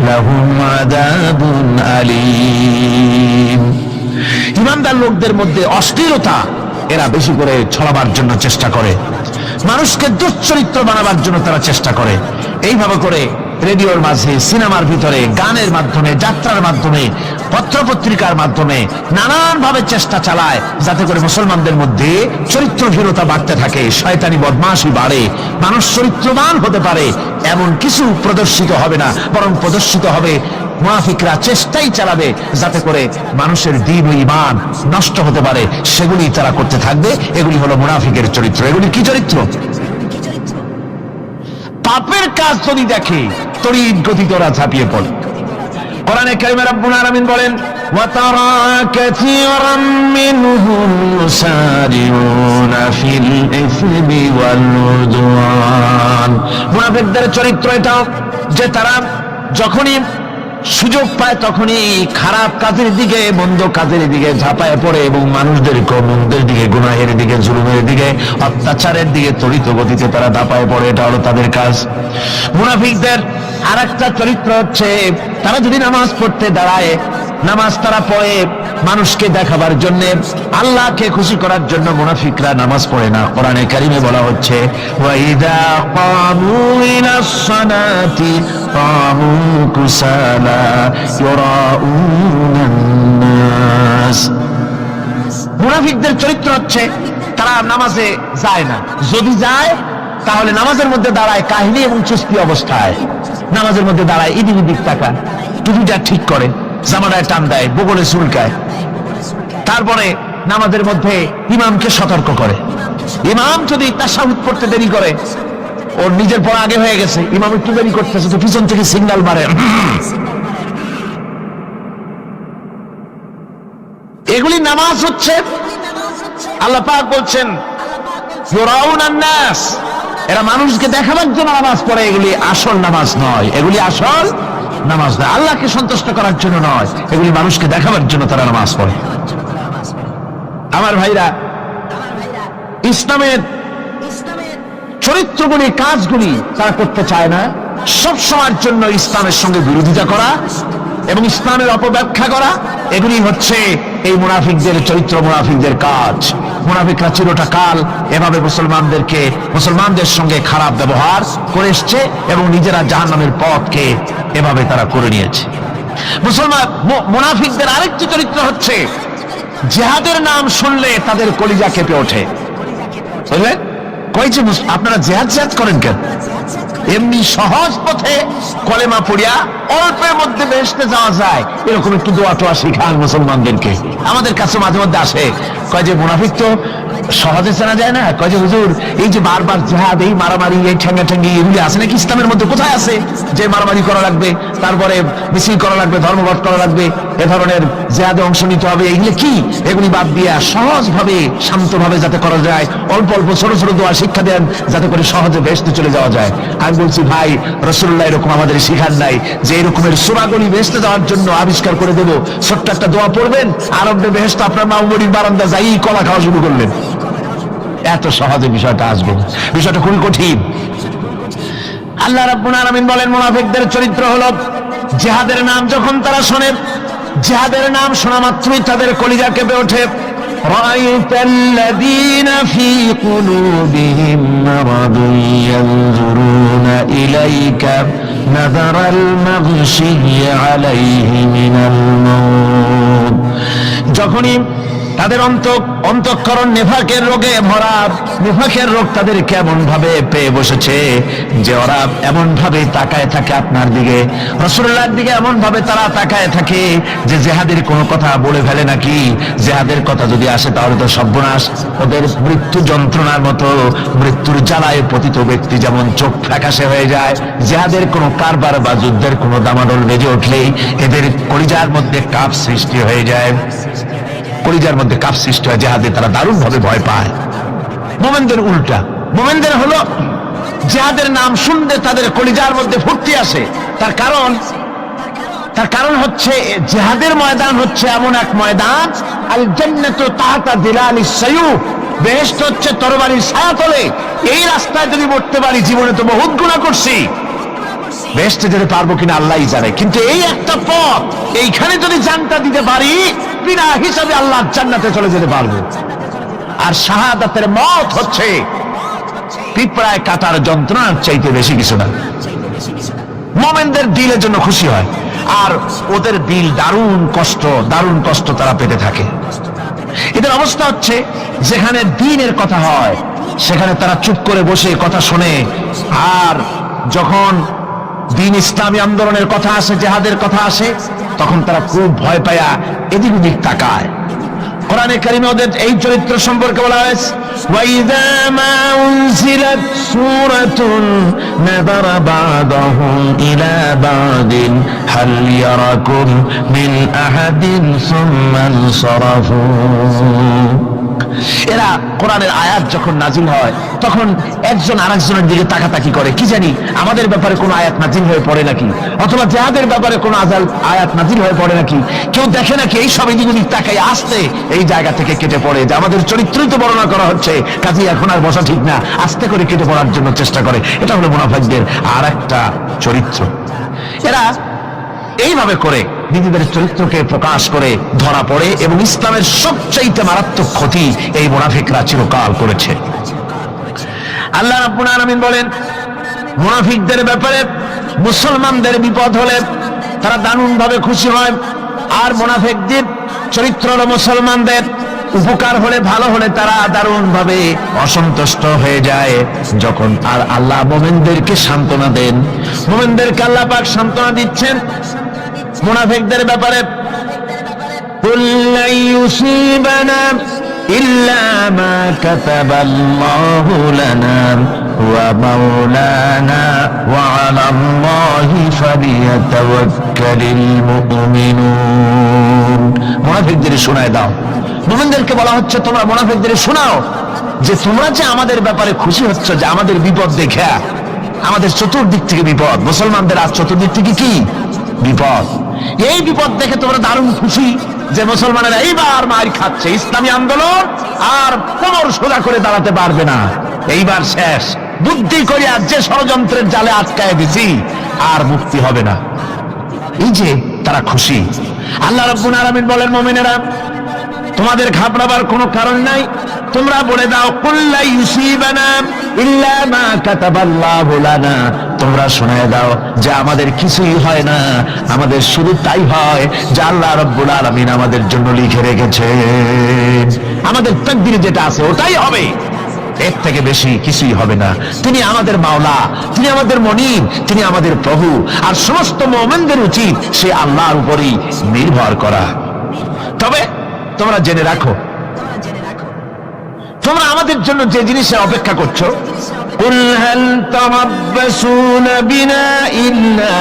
লাহুম আযাবুন আলীম। ঈমানদার লোকদের মধ্যে অশ্লীলতা এরা বেশি করে ছড়াবার জন্য চেষ্টা করে, মানুষকে দুশ্চরিত্র বানাবার জন্য তারা চেষ্টা করে। এইভাবে করে রেডিওর মাঝে, সিনেমার ভিতরে, গানের মাধ্যমে, যাত্রার মাধ্যমে, পত্রপত্রিকার মাধ্যমে নানান ভাবে চেষ্টা চালায় যাতে করে মুসলমানদের মধ্যে চরিত্রহীনতা বাড়তে থাকে, শয়তানি বদমাশি বাড়ে, মানুষ চরিত্রবান হতে পারে এমন কিছু প্রদর্শিত হবে না, বরং প্রদর্শিত হবে মুনাফিকরা চেষ্টাই চালাবে যাতে করে মানুষের দ্বীন ও ঈমান নষ্ট হতে পারে, সেগুলি তারা করতে থাকবে। এগুলি হলো মুনাফিকের চরিত্র। এগুলি কি চরিত্র? পাপের কাজ যদি দেখে তড়িৎ গতিতে ওরা ঝাঁপিয়ে পড়ে। কোরআনে কারিমে রব্বুল আলামিন বলেন, ওয়া তারা কাসীরাম মিনহুম ইউসারিউনা ফিল ইসমি ওয়াল উদওয়ান। মুনাফিকদের চরিত্র এটা যে তারা যখনই সুযোগ পায় তখনই খারাপ কাজের দিকে, মন্দ কাজের দিকে ঝাঁপায় পড়ে এবং মানুষদেরকে মন্দের দিকে, গুনাহের দিকে, জুলুমের দিকে, অত্যাচারের দিকে তড়িৎ গতিতে তারা ঝাঁপায় পড়ে। এটা হলো তাদের কাজ। মুনাফিকদের আরেকটা চরিত্র হচ্ছে, তারা যদি নামাজ পড়তে দাঁড়ায়, নামাজ তারা পড়ে মানুষকে দেখাবার জন্য, আল্লাহকে খুশি করার জন্য মুনাফিকরা নামাজ পড়ে না। কোরআনে কারিমে বলা হচ্ছে, ওয়াইদা কামু ইলাস সালাতি কামু কুসালা ইউরাউনান নাস। মুনাফিকদের চরিত্র হচ্ছে তারা নামাজে যায় না, যদি যায় তাহলে নামাজের মধ্যে দাঁড়ায় কাহিনী এবং চুস্তি অবস্থায়, নামাজের মধ্যে দাঁড়ায় ইদিক উদিক তাকায়, টুপিটা ঠিক করে, জামাটায় টান দেয়, বগলে চুলকায়, তারপরে নামাজের মধ্যে ইমামকে সতর্ক করে। ইমাম যদি তাশাহুদ পড়তে দেরি করে, ওর নিজের পড়া আগে হয়ে গেছে, ইমাম একটু দেরি করতেছে, তো পিছন থেকে সিগন্যাল মারে। এগুলি নামাজ হচ্ছে। আল্লাহ পাক বলছেন, ইউরাউনান নাস, এরা মানুষকে দেখাবার জন্য নামাজ পড়ে, এগুলি আসল নামাজ নয়, এগুলি আসল নামাজ নয়, আল্লাহকে সন্তুষ্ট করার জন্য নয়, এগুলি মানুষকে দেখাবার জন্য তারা নামাজ পড়ে। আমার ভাইরা, ইসলামের চরিত্রগুলি, কাজগুলি তারা করতে চায় না। সব সময়ের জন্য ইসলামের সঙ্গে বিরোধিতা করা এবং ইসলামের অপব্যাখ্যা করা, এগুলি হচ্ছে এই মুনাফিকদের চরিত্র, মুনাফিকদের কাজ। মুনাফিকরা চিরটা কাল এভাবে মুসলমানদের সঙ্গে খারাপ ব্যবহার করে এসছে এবং নিজেরা জাহান্নামের পথকে এভাবে তারা করে নিয়েছে। মুনাফিকদের আরেকটি চরিত্র হচ্ছে, জিহাদের নাম শুনলে তাদের কলিজা কেঁপে ওঠে। বুঝলেন? কইছে আপনারা জিহাদ করেন কেন? এমনি সহজ পথে কলেমা পড়িয়া অল্পের মধ্যে বেহেশতে যাওয়া যায়, এরকম একটু দোয়া টোয়া শিখান মুসলমানদেরকে। আমাদের কাছে মাঝে মধ্যে আসে, কয় যে মুনাফিক তো সহজে চেনা যায় না, কয় যে হুজুর এই যে বারবার জিহাদ, এই মারামারি, এই ঠেঙ্গাঠেঙ্গি, এগুলি আছে নাকি ইসলামের মধ্যে? কোথায় আছে? যে মারামারি করা লাগবে, তারপরে মিছিল করা লাগবে, ধর্মঘট করা লাগবে, এ ধরনের জিহাদে অংশ নিতে হবে, এগুলি কি? এগুলি বাদ দিয়া সহজভাবে শান্তভাবে যাতে করা যায়, অল্প অল্প ছোট ছোট দোয়া শিক্ষা দেন যাতে করে সহজে বেহেশতে চলে যাওয়া যায়। আমি বলছি ভাই, রাসূলুল্লাহ এরকম আমাদের শিখান নাই যে এরকমের সূরাগুলি বেহেশতে যাওয়ার জন্য আবিষ্কার করে দেব। ছোট্ট একটা দোয়া পড়বেন, আরবে বেহেশত আপনার মামুরির বারান্দা যাই কলা খাওয়া শুরু করলেন। এত সহজে বিষয়টা আসবে না, বিষয়টা খুবই কঠিন। আল্লাহ রাব্বুল আলামিন বলেন মুনাফিকদের চরিত্র হলো জিহাদের নাম যখন তারা শোনে, জিহাদের নাম শোনা মাত্রই তাদের কলিজা কেঁপে ওঠে। রাআইতাল্লাযীনা ফী কুলুবিহিম মারাদুন ইয়ানজুরুনা ইলাইকা নাযারাল মাগশিয়্যি আলাইহি মিনাল মাউত। যখনই তাদের অন্তঃকরণ নেফাকের রোগে ভরা, নেফাকের রোগ তাদের কেমন ভাবে পেয়ে বসেছে যে ওরা এমন ভাবে তাকায় থাকে আপনার দিকে, রাসূলুল্লাহর দিকে এমন ভাবে তারা তাকায় থাকে যে জিহাদের কোনো কথা বলে ফেলে নাকি। জিহাদের কথা যদি আসে তাহলে তো সর্বনাশ। ওদের মৃত্যু যন্ত্রণার মতো, মৃত্যুর জ্বালায় পতিত ব্যক্তি যেমন চোখ ফ্যাকাশে হয়ে যায়, জিহাদের কোনো কারবার বা যুদ্ধের কোনো দামাডোল বেজে উঠলেই এদের কলিজার মধ্যে কাঁপ সৃষ্টি হয়ে যায়, কলিজার মধ্যে কাপ সৃষ্টি হয়, জিহাদে তারা দারুণ ভাবে ভয় পায়। মুমিনদের উল্টা, মুমিনদের হলো জিহাদের নাম শুনলে তাদের কলিজার মধ্যে ফুর্তি আসে। তার কারণ হচ্ছে জিহাদের ময়দান হচ্ছে এমন এক ময়দান, আল জান্নাতু তাহতা যিলালিস সায়ুফ, বেহেশত হচ্ছে তরবারির ছায়াতলে। এই রাস্তায় যদি মরতে পারি, জীবনে তো বহুত গুনাহ করছি, বেহেশতে যেতে পারবো কিনা আল্লাহই জানে, কিন্তু এই একটা পথ, এইখানে যদি জানটা দিতে পারি বিনা হিসাবে আল্লাহ জান্নাতে চলে যেতে পারবো। আর শাহাদাতের মত হচ্ছে পিঁপড়ায় কাটার যন্ত্রণার চাইতে বেশি কিছু না। মুমিনদের দিলের জন্য খুশি হয়, আর ওদের দিল দারুণ কষ্ট তারা পেতে থাকে। এদের অবস্থা হচ্ছে যেখানে দ্বীনের কথা হয় সেখানে তারা চুপ করে বসে কথা শোনে, আর যখন দ্বীন ইসলামী আন্দোলনের কথা আসে, জিহাদের কথা আসে, তখন তারা খুব ভয় পায়া এদিক ওদিক তাকায়। কোরআনে কারিমে ওদের এই চরিত্র সম্পর্কে বলা হয়েছে, ওয়াইযা মা উনজিলাত সূরাতুন নাযারা বা'দাহুম ইলা বা'দিন হাল ইয়ারাকুম মিন আহাদিন সুম্মা ইনসারাফু। এরা কোরআনের আয়াত যখন নাজিল হয় তখন একজন আরেকজনের দিকে তাকাতাকি করে, কি জানি আমাদের ব্যাপারে কোনো আয়াত নাজিল হয়ে পড়ে নাকি, অথবা জিহাদের ব্যাপারে কোনো আয়াত নাজিল হয়ে পড়ে নাকি। কেউ দেখে নাকি এই সব এদিক ওদিক তাকায় আসতে এই জায়গা থেকে কেটে পড়ে, যে আমাদের চরিত্রই তো বর্ণনা করা হচ্ছে, কাজে এখন আর বসা ঠিক না, আস্তে করে কেটে পড়ার জন্য চেষ্টা করে। এটা হলো মুনাফিকদের আর একটা চরিত্র। এরা এইভাবে করে নিজেদের চরিত্রকে প্রকাশ করে ধরা পড়ে, এবং ইসলামের সবচাইতে মারাত্মক ক্ষতি এই মুনাফিকরা চিরকাল করেছে। আল্লাহ রাব্বুল আলামিন বলেন মুনাফিকদের ব্যাপারে, মুসলমানদের বিপদ হলে তারা দারুণ ভাবে খুশি হয়, আর মুনাফিকদের চরিত্র হলো মুসলমানদের উপকার হলে, ভালো হলে তারা দারুণ ভাবে অসন্তুষ্ট হয়ে যায়। যখন আর আল্লাহ মুমিনদেরকে সান্ত্বনা দেন, মুমিনদেরকে আল্লাহ পাক সান্ত্বনা দিচ্ছেন মুনাফিকদের ব্যাপারে, কুল লা ইউসিবানা ইল্লা মা কাতাবাল্লাহু লানা ওয়া মাওলানা ওয়া আলাল্লাহি ফালিয়াতাওয়াক্কালিল মুমিনুন। মুনাফিকদের শোনায় দাও, মুমিনদেরকে বলা হচ্ছে তোমরা মুনাফিকদের শোনাও যে তোমরা যে আমাদের ব্যাপারে খুশি হচ্ছ, যে আমাদের বিপদ দেখে, আমাদের চতুর্দিক থেকে বিপদ, মুসলমানদের আজ চতুর্দিক থেকে কি বিপদ, এই বিপদ দেখে তোমরা দারুণ খুশি যে মুসলমানেরা এইবার মার খাচ্ছে, ইসলামী আন্দোলন আর কোমর সোজা করে দাঁড়াতে পারবে না, এইবার শেষ, বুদ্ধি করে আর যে ষড়যন্ত্রের জালে আটকায় দিছি আর মুক্তি হবে না, এই যে তারা খুশি। আল্লাহ রাব্বুল আলামিন বলেন মুমিনেরা তোমাদের ঘাবড়াবার কোনো কারণ নাই, তোমরা বলে দাও কুল লা ইউসিবানা ইল্লা মা কাতাবাল্লাহু লানা, তোমরা শোনায় দাও যে আমাদের কিছুই হয় না, আমাদের শুধু তাই হয় যে আল্লাহ রাব্বুল আলামিন আমাদের জন্য লিখে রেখেছেন, আমাদের তাকদীরে যেটা আছে ওটাই হবে, এর থেকে বেশি কিছুই হবে না। তিনি আমাদের মাওলা, তিনি আমাদের মনিব, তিনি আমাদের প্রভু, আর সমস্ত মুমিনদের উচিত সে আল্লাহর উপরই নির্ভর করা। তবে তোমরা জেনে রাখো, তোমরা আমাদের জন্য যে জিনিসে অপেক্ষা করছো কুল হাল তারাব্বাসুনা বিনা ইল্লা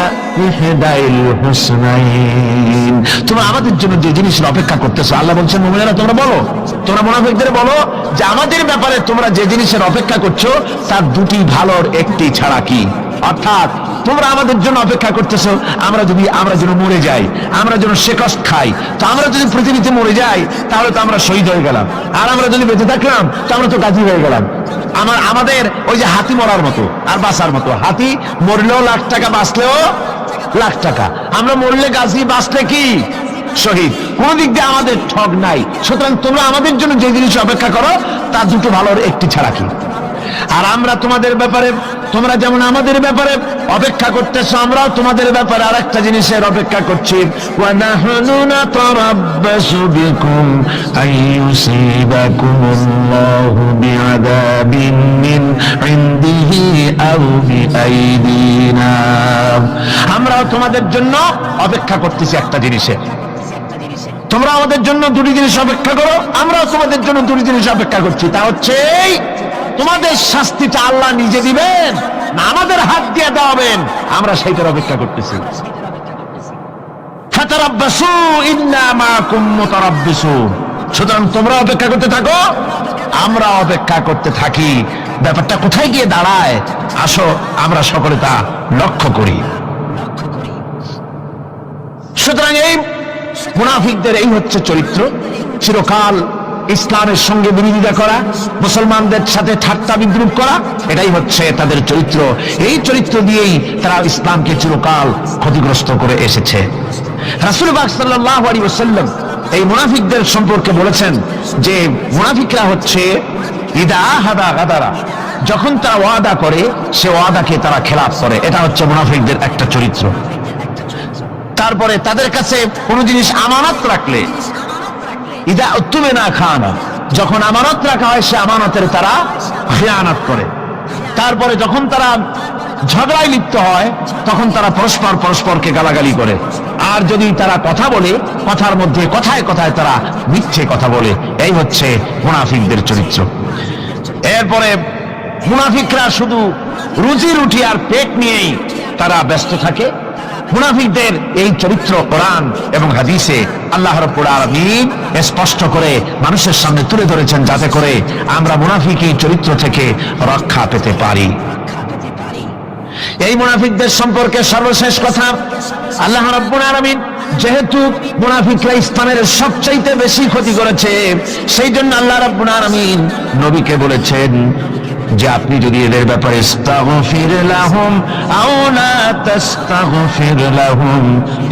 ইহদাইল হুসনাইন। তোমরা আমাদের জন্য যে জিনিসের অপেক্ষা করতেছো, আল্লাহ বলছেন মুমিনেরা তোমরা বলো, তোমরা মুনাফিকদের বলো যে আমাদের ব্যাপারে তোমরা যে জিনিসের অপেক্ষা করছো তার দুটি ভালোর একটি ছাড়া কি? অর্থাৎ তোমরা আমাদের জন্য অপেক্ষা করতেছো আমরা যেন মরে যাই, আমরা যেন শেকস্ট খাই। তো আমরা যদি পৃথিবীতে মরে যাই তাহলে তো আমরা শহীদ হয়ে গেলাম, আর আমরা যদি বেঁচে থাকলাম তো আমরা তো গাজী হয়ে গেলাম। আমাদের ওই যে হাতি মরার মতো আর বাঁচার মতো, হাতি মরলেও লাখ টাকা, বাঁচলেও লাখ টাকা। আমরা মরলে গাজী, বাঁচলে কি শহীদ। কোন দিক দিয়ে আমাদের ঠগ নাই। সুতরাং তোমরা আমাদের জন্য যে জিনিস অপেক্ষা করো তার দুটো ভালোর একটি ছাড়া কি? আর আমরা তোমাদের ব্যাপারে, তোমরা যেমন আমাদের ব্যাপারে অপেক্ষা করতেছো, আমরাও তোমাদের ব্যাপারে আরেকটা জিনিসের অপেক্ষা করছি। ওয়া নাহনু নাতারাব্বাসু বিকুম আইয়ুসিবাকুমুল্লাহু বিআযাবিন মিন ইনদিহি আও বিআইদিনা। আমরাও তোমাদের জন্য অপেক্ষা করতেছি একটা জিনিসের। তোমরা আমাদের জন্য দুটি জিনিস অপেক্ষা করো, আমরাও তোমাদের জন্য দুটি জিনিস অপেক্ষা করছি। তা হচ্ছে তোমাদের শাস্তিটা আল্লাহ নিজে দিবেন না আমাদের হাত দিয়ে দেওয়াবেন, আমরা সেইটার অপেক্ষা করতেছি। ফাতারাব্বাসু ইন্না মাআকুম মুতারাব্বিসুন। সুতরাং তোমরা অপেক্ষা করতে থাকো, আমরা অপেক্ষা করতে থাকি। ব্যাপারটা কোথায় গিয়ে দাঁড়ায় আসো আমরা সকলে তা লক্ষ্য করি। সুতরাং এই মুনাফিকদের এই হচ্ছে চরিত্র, চিরকাল ইসলামের সঙ্গে বিরোধিতা করা, মুসলমানদের সাথে ঠাট্টা বিদ্রুপ করা, এটাই হচ্ছে তাদের চরিত্র। এই চরিত্র দিয়েই তারা ইসলামকে চিরকাল ক্ষতিগ্রস্ত করে এসেছে। রাসূল পাক সাল্লাল্লাহু আলাইহি ওয়াসাল্লাম এই মুনাফিকদের সম্পর্কে বলেছেন যে মুনাফিকরা হচ্ছে ইদা হাদা গাদারা, যখন তারা ওয়াদা করে সে ওয়াদাকে তারা খেলাফ করে। এটা হচ্ছে মুনাফিকদের একটা চরিত্র। তারপরে তাদের কাছে কোনো জিনিস আমানত রাখলে, ইদা উত্তুমিনা খানা, যখন আমানত রাখা হয় সে আমানতের তারা খিয়ানত করে। তারপরে যখন তারা ঝগড়ায় লিপ্ত হয় তখন তারা পরস্পরকে গালাগালি করে। আর যদি তারা কথা বলে, কথার মধ্যে কথায় কথায় তারা মিথ্যে কথা বলে। এই হচ্ছে মুনাফিকদের চরিত্র। এরপরে মুনাফিকরা শুধু রুজি রুটি আর পেট নিয়েই তারা ব্যস্ত থাকে। মুনাফিকদের এই চরিত্র কোরআন এবং হাদিসে আল্লাহ রাব্বুল আলামিন স্পষ্ট করে মানুষের সামনে তুলে ধরেছেন, যাতে করে আমরা মুনাফিক এই চরিত্র থেকে রক্ষা পেতে পারি। এই মুনাফিকদের সম্পর্কে সর্বশেষ কথা, আল্লাহ রাব্বুল আলামিন যেহেতু মুনাফিকরা ইসলামের সবচাইতে বেশি ক্ষতি করেছে, সেই জন্য আল্লাহ রাব্বুল আলামিন নবীকে বলেছেন যে আপনি যদি এদের ব্যাপারে ইস্তাগফির লাহুম আও লা তাস্তাগফির লাহুম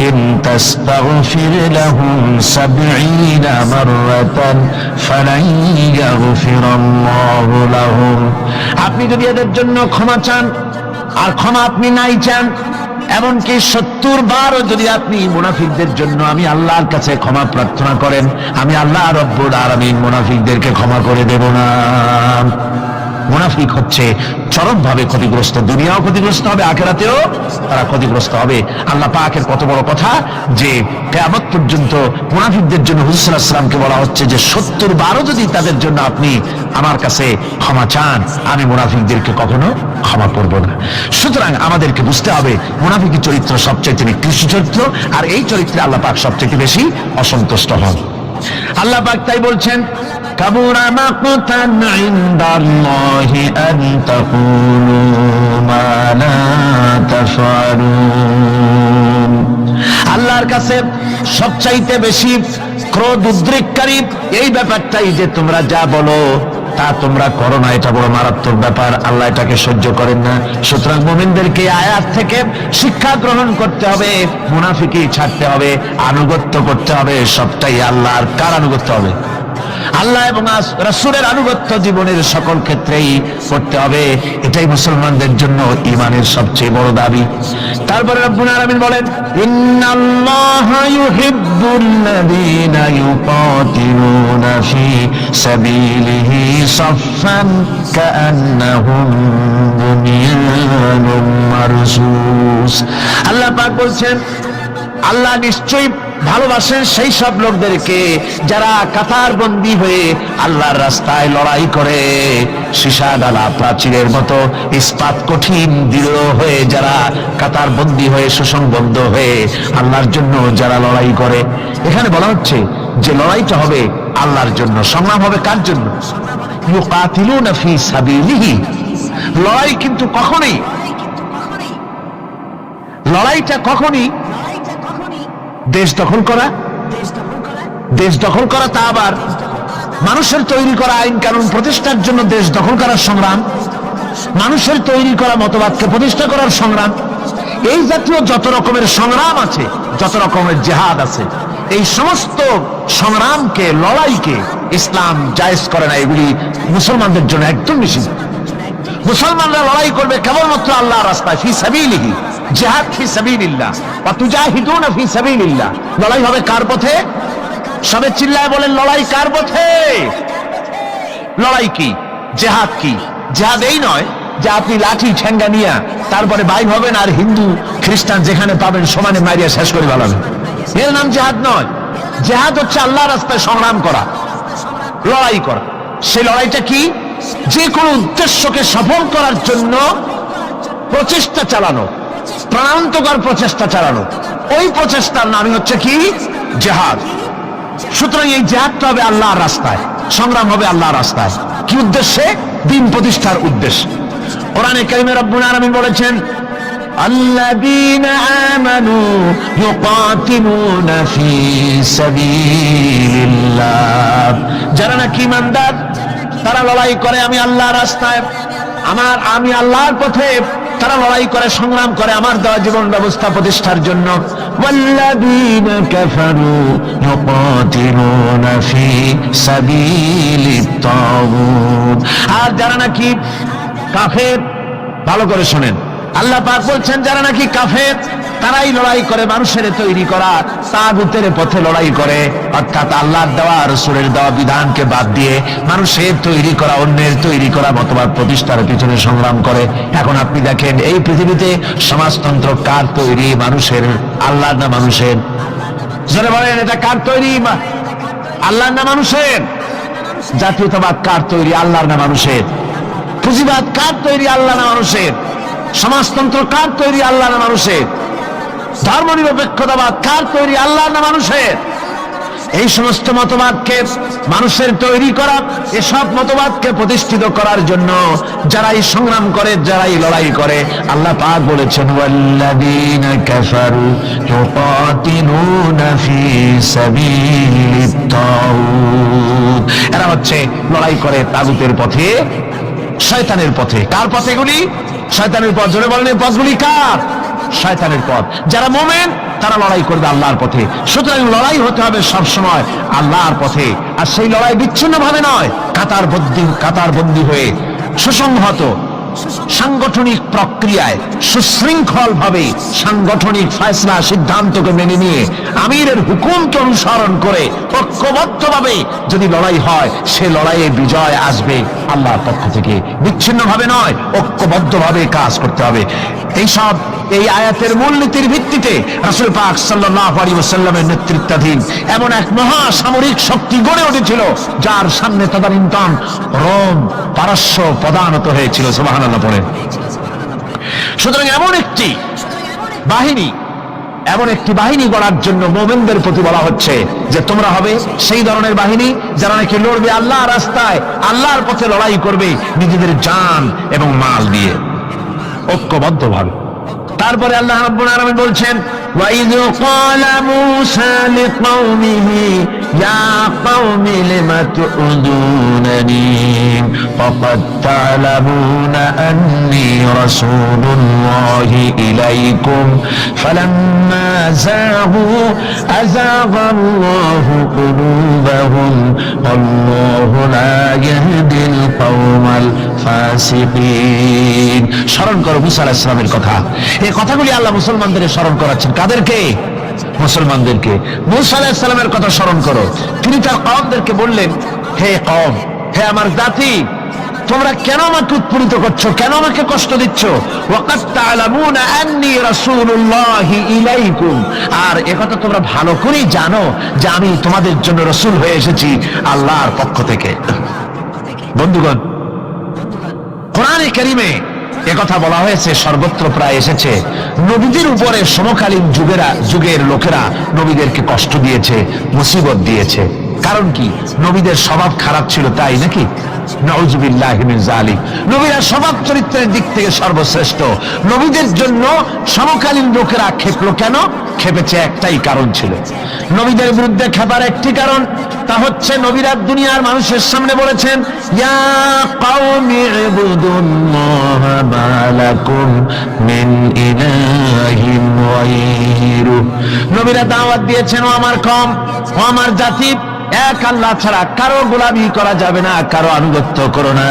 ইন তাস্তাগফির লাহুম ৭০ মাররাতান ফালান ইয়াগফিরাল্লাহু লাহুম। আপনি যদি এদের জন্য ক্ষমা চান, আর ক্ষমা আপনি নাই চান, এমনকি ৭০ বারও যদি আপনি মুনাফিকদের জন্য আমি আল্লাহর কাছে ক্ষমা প্রার্থনা করেন, আমি আল্লাহ রাব্বুল আলামিন মুনাফিকদেরকে ক্ষমা করে দেব না। মুনাফিক হচ্ছে চরমভাবে ক্ষতিগ্রস্ত, দুনিয়াও ক্ষতিগ্রস্ত হবে, আখিরাতেও তারা ক্ষতিগ্রস্ত হবে। আল্লাহ পাকের কত বড় কথা যে কিয়ামত পর্যন্ত মুনাফিকদের জন্য হুজুর সাল্লাল্লাহু আলাইহি ওয়াসাল্লামকে বলা হচ্ছে যে ৭০ বারও যদি তাদের জন্য আপনি আমার কাছে ক্ষমা চান, আমি মুনাফিকদেরকে কখনো ক্ষমা করব না। সুতরাং আমাদেরকে বুঝতে হবে মুনাফিকের চরিত্র সবচেয়ে নিকৃষ্ট চরিত্র, আর এই চরিত্রে আল্লাহ পাক সবচেয়ে বেশি অসন্তুষ্ট হন। আল্লাহ পাক তাই বলছেন, কাবুরা মাকতান ইনদাল্লাহি আন তাকুলু মা লা তাফআলুন। আল্লাহর কাছে সবচাইতে বেশি ক্রোধ উদ্রেককারী এই ব্যাপারটাই যে তোমরা যা বলো তা তোমরা করো না। এটা বড় মারাত্মক ব্যাপার, আল্লাহ এটাকে সহ্য করেন না। সুতরাং মুমিনদেরকে আয়াত থেকে শিক্ষা গ্রহণ করতে হবে, মুনাফিকি ছাড়তে হবে, আনুগত্য করতে হবে। সবটাই আল্লাহর। কার আনুগত্য হবে? আল্লাহ এবং রাসূলের আনুগত্য জীবনের সকল ক্ষেত্রেই করতে হবে। এটাই মুসলমানদের জন্য ঈমানের সবচেয়ে বড় দাবি। তারপরে রব্বুল আলামিন বলেন, ইন্নাল্লাহা ইউহিব্বুল্লাযীনা ইউকাতিলুনা ফী সাবিলিহি সাফফান কাআন্নাহুম বুনিয়ানুম মারসুস। আল্লাহ পাক বলছেন, আল্লাহ নিশ্চয়ই ভালোবাসেন সেই সব লোকদেরকে যারা কাতারবন্দী হয়ে আল্লাহর রাস্তায় লড়াই করে, সীসা ডালা প্রাচীরের মতো ইস্পাত কঠিন দৃঢ় হয়ে যারা কাতারবন্দী হয়ে সুসংবদ্ধ হয়ে আল্লাহর জন্য যারা লড়াই করে। এখানে বলা হচ্ছে যে লড়াইটা হবে আল্লাহর জন্য, সংগ্রাম হবে কার জন্য? ইউকাতিলুনা ফি সাবিলিহি। লড়াই কিন্তু লড়াইটা কখনই দেশ দখল করা, তা আবার মানুষের তৈরি করা আইন কানুন প্রতিষ্ঠার জন্য দেশ দখল করার সংগ্রাম, মানুষের তৈরি করা মতবাদকে প্রতিষ্ঠা করার সংগ্রাম, এই জাতীয় যত রকমের সংগ্রাম আছে, যত রকমের জিহাদ আছে, এই সমস্ত সংগ্রামকে, লড়াইকে ইসলাম জায়েজ করে না। এগুলি মুসলমানদের জন্য একদম নিষিদ্ধ। মুসলমানরা লড়াই করবে কেবলমাত্র আল্লাহর রাস্তায়, ফি সাবিলিহি, জিহাদ ফি সাবিলিল্লাহ, ওয়া তুজাহিদুনা ফি সাবিলিল্লাহ। লড়াই হবে কার পথে? সবে চিল্লায় বলেন, লড়াই কার পথে? লড়াই কি? জিহাদ কি? জিহাদ এই নয় যে আপনি লাঠি ঠেঙ্গা নিয়ে তারপরে বাইর হবেন আর হিন্দু খ্রিস্টান যেখানে পাবেন সমানে মারিয়া শেষ করে ফেলাবেন। এর নাম জিহাদ নয়। জিহাদ হচ্ছে আল্লাহর রাস্তায় সংগ্রাম করা, লড়াই করা। সেই লড়াইটা কি? যে কোনো উদ্দেশ্যকে সফল করার জন্য প্রচেষ্টা চালানো, প্রাণান্তকর প্রচেষ্টা চালানো, ওই প্রচেষ্টার নামই হচ্ছে কি? জিহাদ। সুতরাং এই জিহাদটা হবে আল্লাহর রাস্তায়, সংগ্রাম হবে আল্লাহর রাস্তায়। কি উদ্দেশ্যে? দ্বীন প্রতিষ্ঠার উদ্দেশ্যে। কোরআনে কারিমে রব্বুল আলামিন বলেছেন, আল্লাযীনা আমানু ইউকাতিলুনা ফি সাবিলিল্লাহ। যারা নাকি ঈমানদার তারা লড়াই করে আমি আল্লাহর রাস্তায়, আমি আল্লাহর পথে তারা লড়াই করে, সংগ্রাম করে আমার দেওয়া জীবন ব্যবস্থা প্রতিষ্ঠার জন্য। ওয়াল্লাযীনা কাফারু ইউকাতিলুনা ফি সাবিলিত তাগুত। আর যারা নাকি কাফের, ভালো করে শুনেন, আল্লাহ পাক বলছেন যারা নাকি কাফের তারাই লড়াই করে মানুষের তৈরি করা তাগুতের পথে লড়াই করে, অর্থাৎ আল্লাহর দেওয়া রাসূলের দেওয়া বিধানকে বাদ দিয়ে মানুষের তৈরি করা, অন্যের তৈরি করা মতবাদ প্রতিষ্ঠার পিছনে সংগ্রাম করে। এখন আপনি দেখেন এই পৃথিবীতে সমাজতন্ত্র কার তৈরি? মানুষের। আল্লাহর না মানুষের? যারা বলেন এটা কার তৈরি? আল্লাহর না মানুষের? জাতীয়তাবাদ কার তৈরি? আল্লাহর না মানুষের? পুঁজিবাদ কার তৈরি? আল্লাহ না মানুষের? সমাজতন্ত্র কার তৈরি? আল্লাহ না মানুষের? ধর্মনিরপেক্ষতাবাদ কার তৈরি? আল্লাহ না মানুষের? এই সমস্ত মতবাদকে মানুষের তৈরি করা, এসব মতবাদকে প্রতিষ্ঠিত করার জন্য যারাই সংগ্রাম করে, যারাই লড়াই করে, আল্লাহ পাক বলেছেন ওয়াল্লাযীনা কাফারু ইউকাতিলুনা ফি সাবিলিত তাগুত। এরা হচ্ছে লড়াই করে তাগুতের পথে, শয়তানের পথে। কার পথে এগুলি? শয়তানের পথ। জোরে বলেন এই পথগুলি কার? শয়তানের পথ। যারা মুমিন তারা লড়াই করবে আল্লাহর পথে। সুতরাং লড়াই হতে হবে সবসময় আল্লাহর পথে। আর সেই লড়াই বিচ্ছিন্ন ভাবে নয়, কাতারবন্দী হয়ে সুসংহত সাংগঠনিক প্রক্রিয়ায় সুশৃঙ্খল ভাবে সাংগঠনিক ফয়সলা সিদ্ধান্তকে মেনে নিয়ে আমিরের হুকুমকে অনুসরণ করে ঐক্যবদ্ধভাবে যদি লড়াই হয়, সে লড়াইয়ে বিজয় আসবে আল্লাহর পক্ষ থেকে। বিচ্ছিন্ন ভাবে নয়, ঐক্যবদ্ধভাবে কাজ করতে হবে। এই আয়াতের মূলনীতির ভিত্তিতে রাসূল পাক সাল্লাল্লাহু আলাইহি ওয়াসাল্লামের নেতৃত্বাধীন এমন এক মহা সামরিক শক্তি গড়ে উঠেছিল যার সামনে তদানীন্তন রোম, পারস্য পদানত হয়েছিল। সুবহানাল্লাহ পড়েন। সুতরাং এমন একটি বাহিনী গড়ার জন্য মুমিনদের প্রতি বলা হচ্ছে যে তোমরা হবে সেই ধরনের বাহিনী যারা নাকি লড়বে আল্লাহর রাস্তায়, আল্লাহর পথে লড়াই করবে নিজেদের জান এবং মাল দিয়ে, ঐক্যবদ্ধভাবে। তারপরে আল্লাহ রাব্বুল আলামিন বলছেন وَإِذْ قَالَ مُوسَى لِقَوْمِهِ يَا قَوْمِ لِمَ تُؤْذُونَنِي وَقَدْ تَعْلَمُونَ أَنِّي رَسُولُ اللَّهِ إِلَيْكُمْ فَلَمَّا زَاغُوا أَزَاغَ اللَّهُ قُلُوبَهُمْ وَاللَّهُ لَا يَهْدِي الْقَوْمَ الْفَاسِقِينَ। স্মরণ করো মুসা আলাইহিস সালামের কথা। এই কথাগুলি আল্লাহ মুসলমানদের স্মরণ করাচ্ছেন। কাদেরকে? মুসলমানদেরকে। মুসা আলাইহিস সালামের কথা স্মরণ করো। তিনি তার কওমদেরকে বললেন, হে কওম, হে আমার জাতি, তোমরা কেন আমাকে উৎপীড়িত করছো, কেন আমাকে কষ্ট দিচ্ছ? ওয়াকাদ তা'লামুনা আন্নী রাসূলুল্লাহি ইলাইকুম, আর একথা তোমরা ভালো করেই জানো যে আমি তোমাদের জন্য রাসূল হয়ে এসেছি আল্লাহর পক্ষ থেকে। বন্ধুগণ, কোরআনে কারীমে একথা বলা হয়েছে, সর্বত্র প্রায় এসেছে, নবীদের উপরে সমকালীন যুগের লোকেরা নবীদেরকে কষ্ট দিয়েছে, মুসিবত দিয়েছে। কারণ কি? নবীদের স্বভাব খারাপ ছিল, তাই নাকি? নাউযুবিল্লাহি মিন যালিক। নবীরা স্বভাব চরিত্রের দিক থেকে সর্বশ্রেষ্ঠ। নবীদের জন্য সমকালীন লোকেরা ক্ষেপলো কেন? ক্ষেপেছে একটাই কারণ ছিল। নবীদের বিরুদ্ধে ক্ষেপার একটি কারণ, তা হচ্ছে নবীরা দুনিয়ার মানুষের সামনে বলেছেন, ইয়া কওমি ইবুদুল্লাহা মা লাকুম মিন ইলাহিন গায়রু। নবীরা দাওয়াত দিয়েছেন, ও আমার কওম, ও আমার জাতি, এক আল্লাহ ছাড়া কারো গোলামি করা যাবে না, কারো আনুগত্য করো না,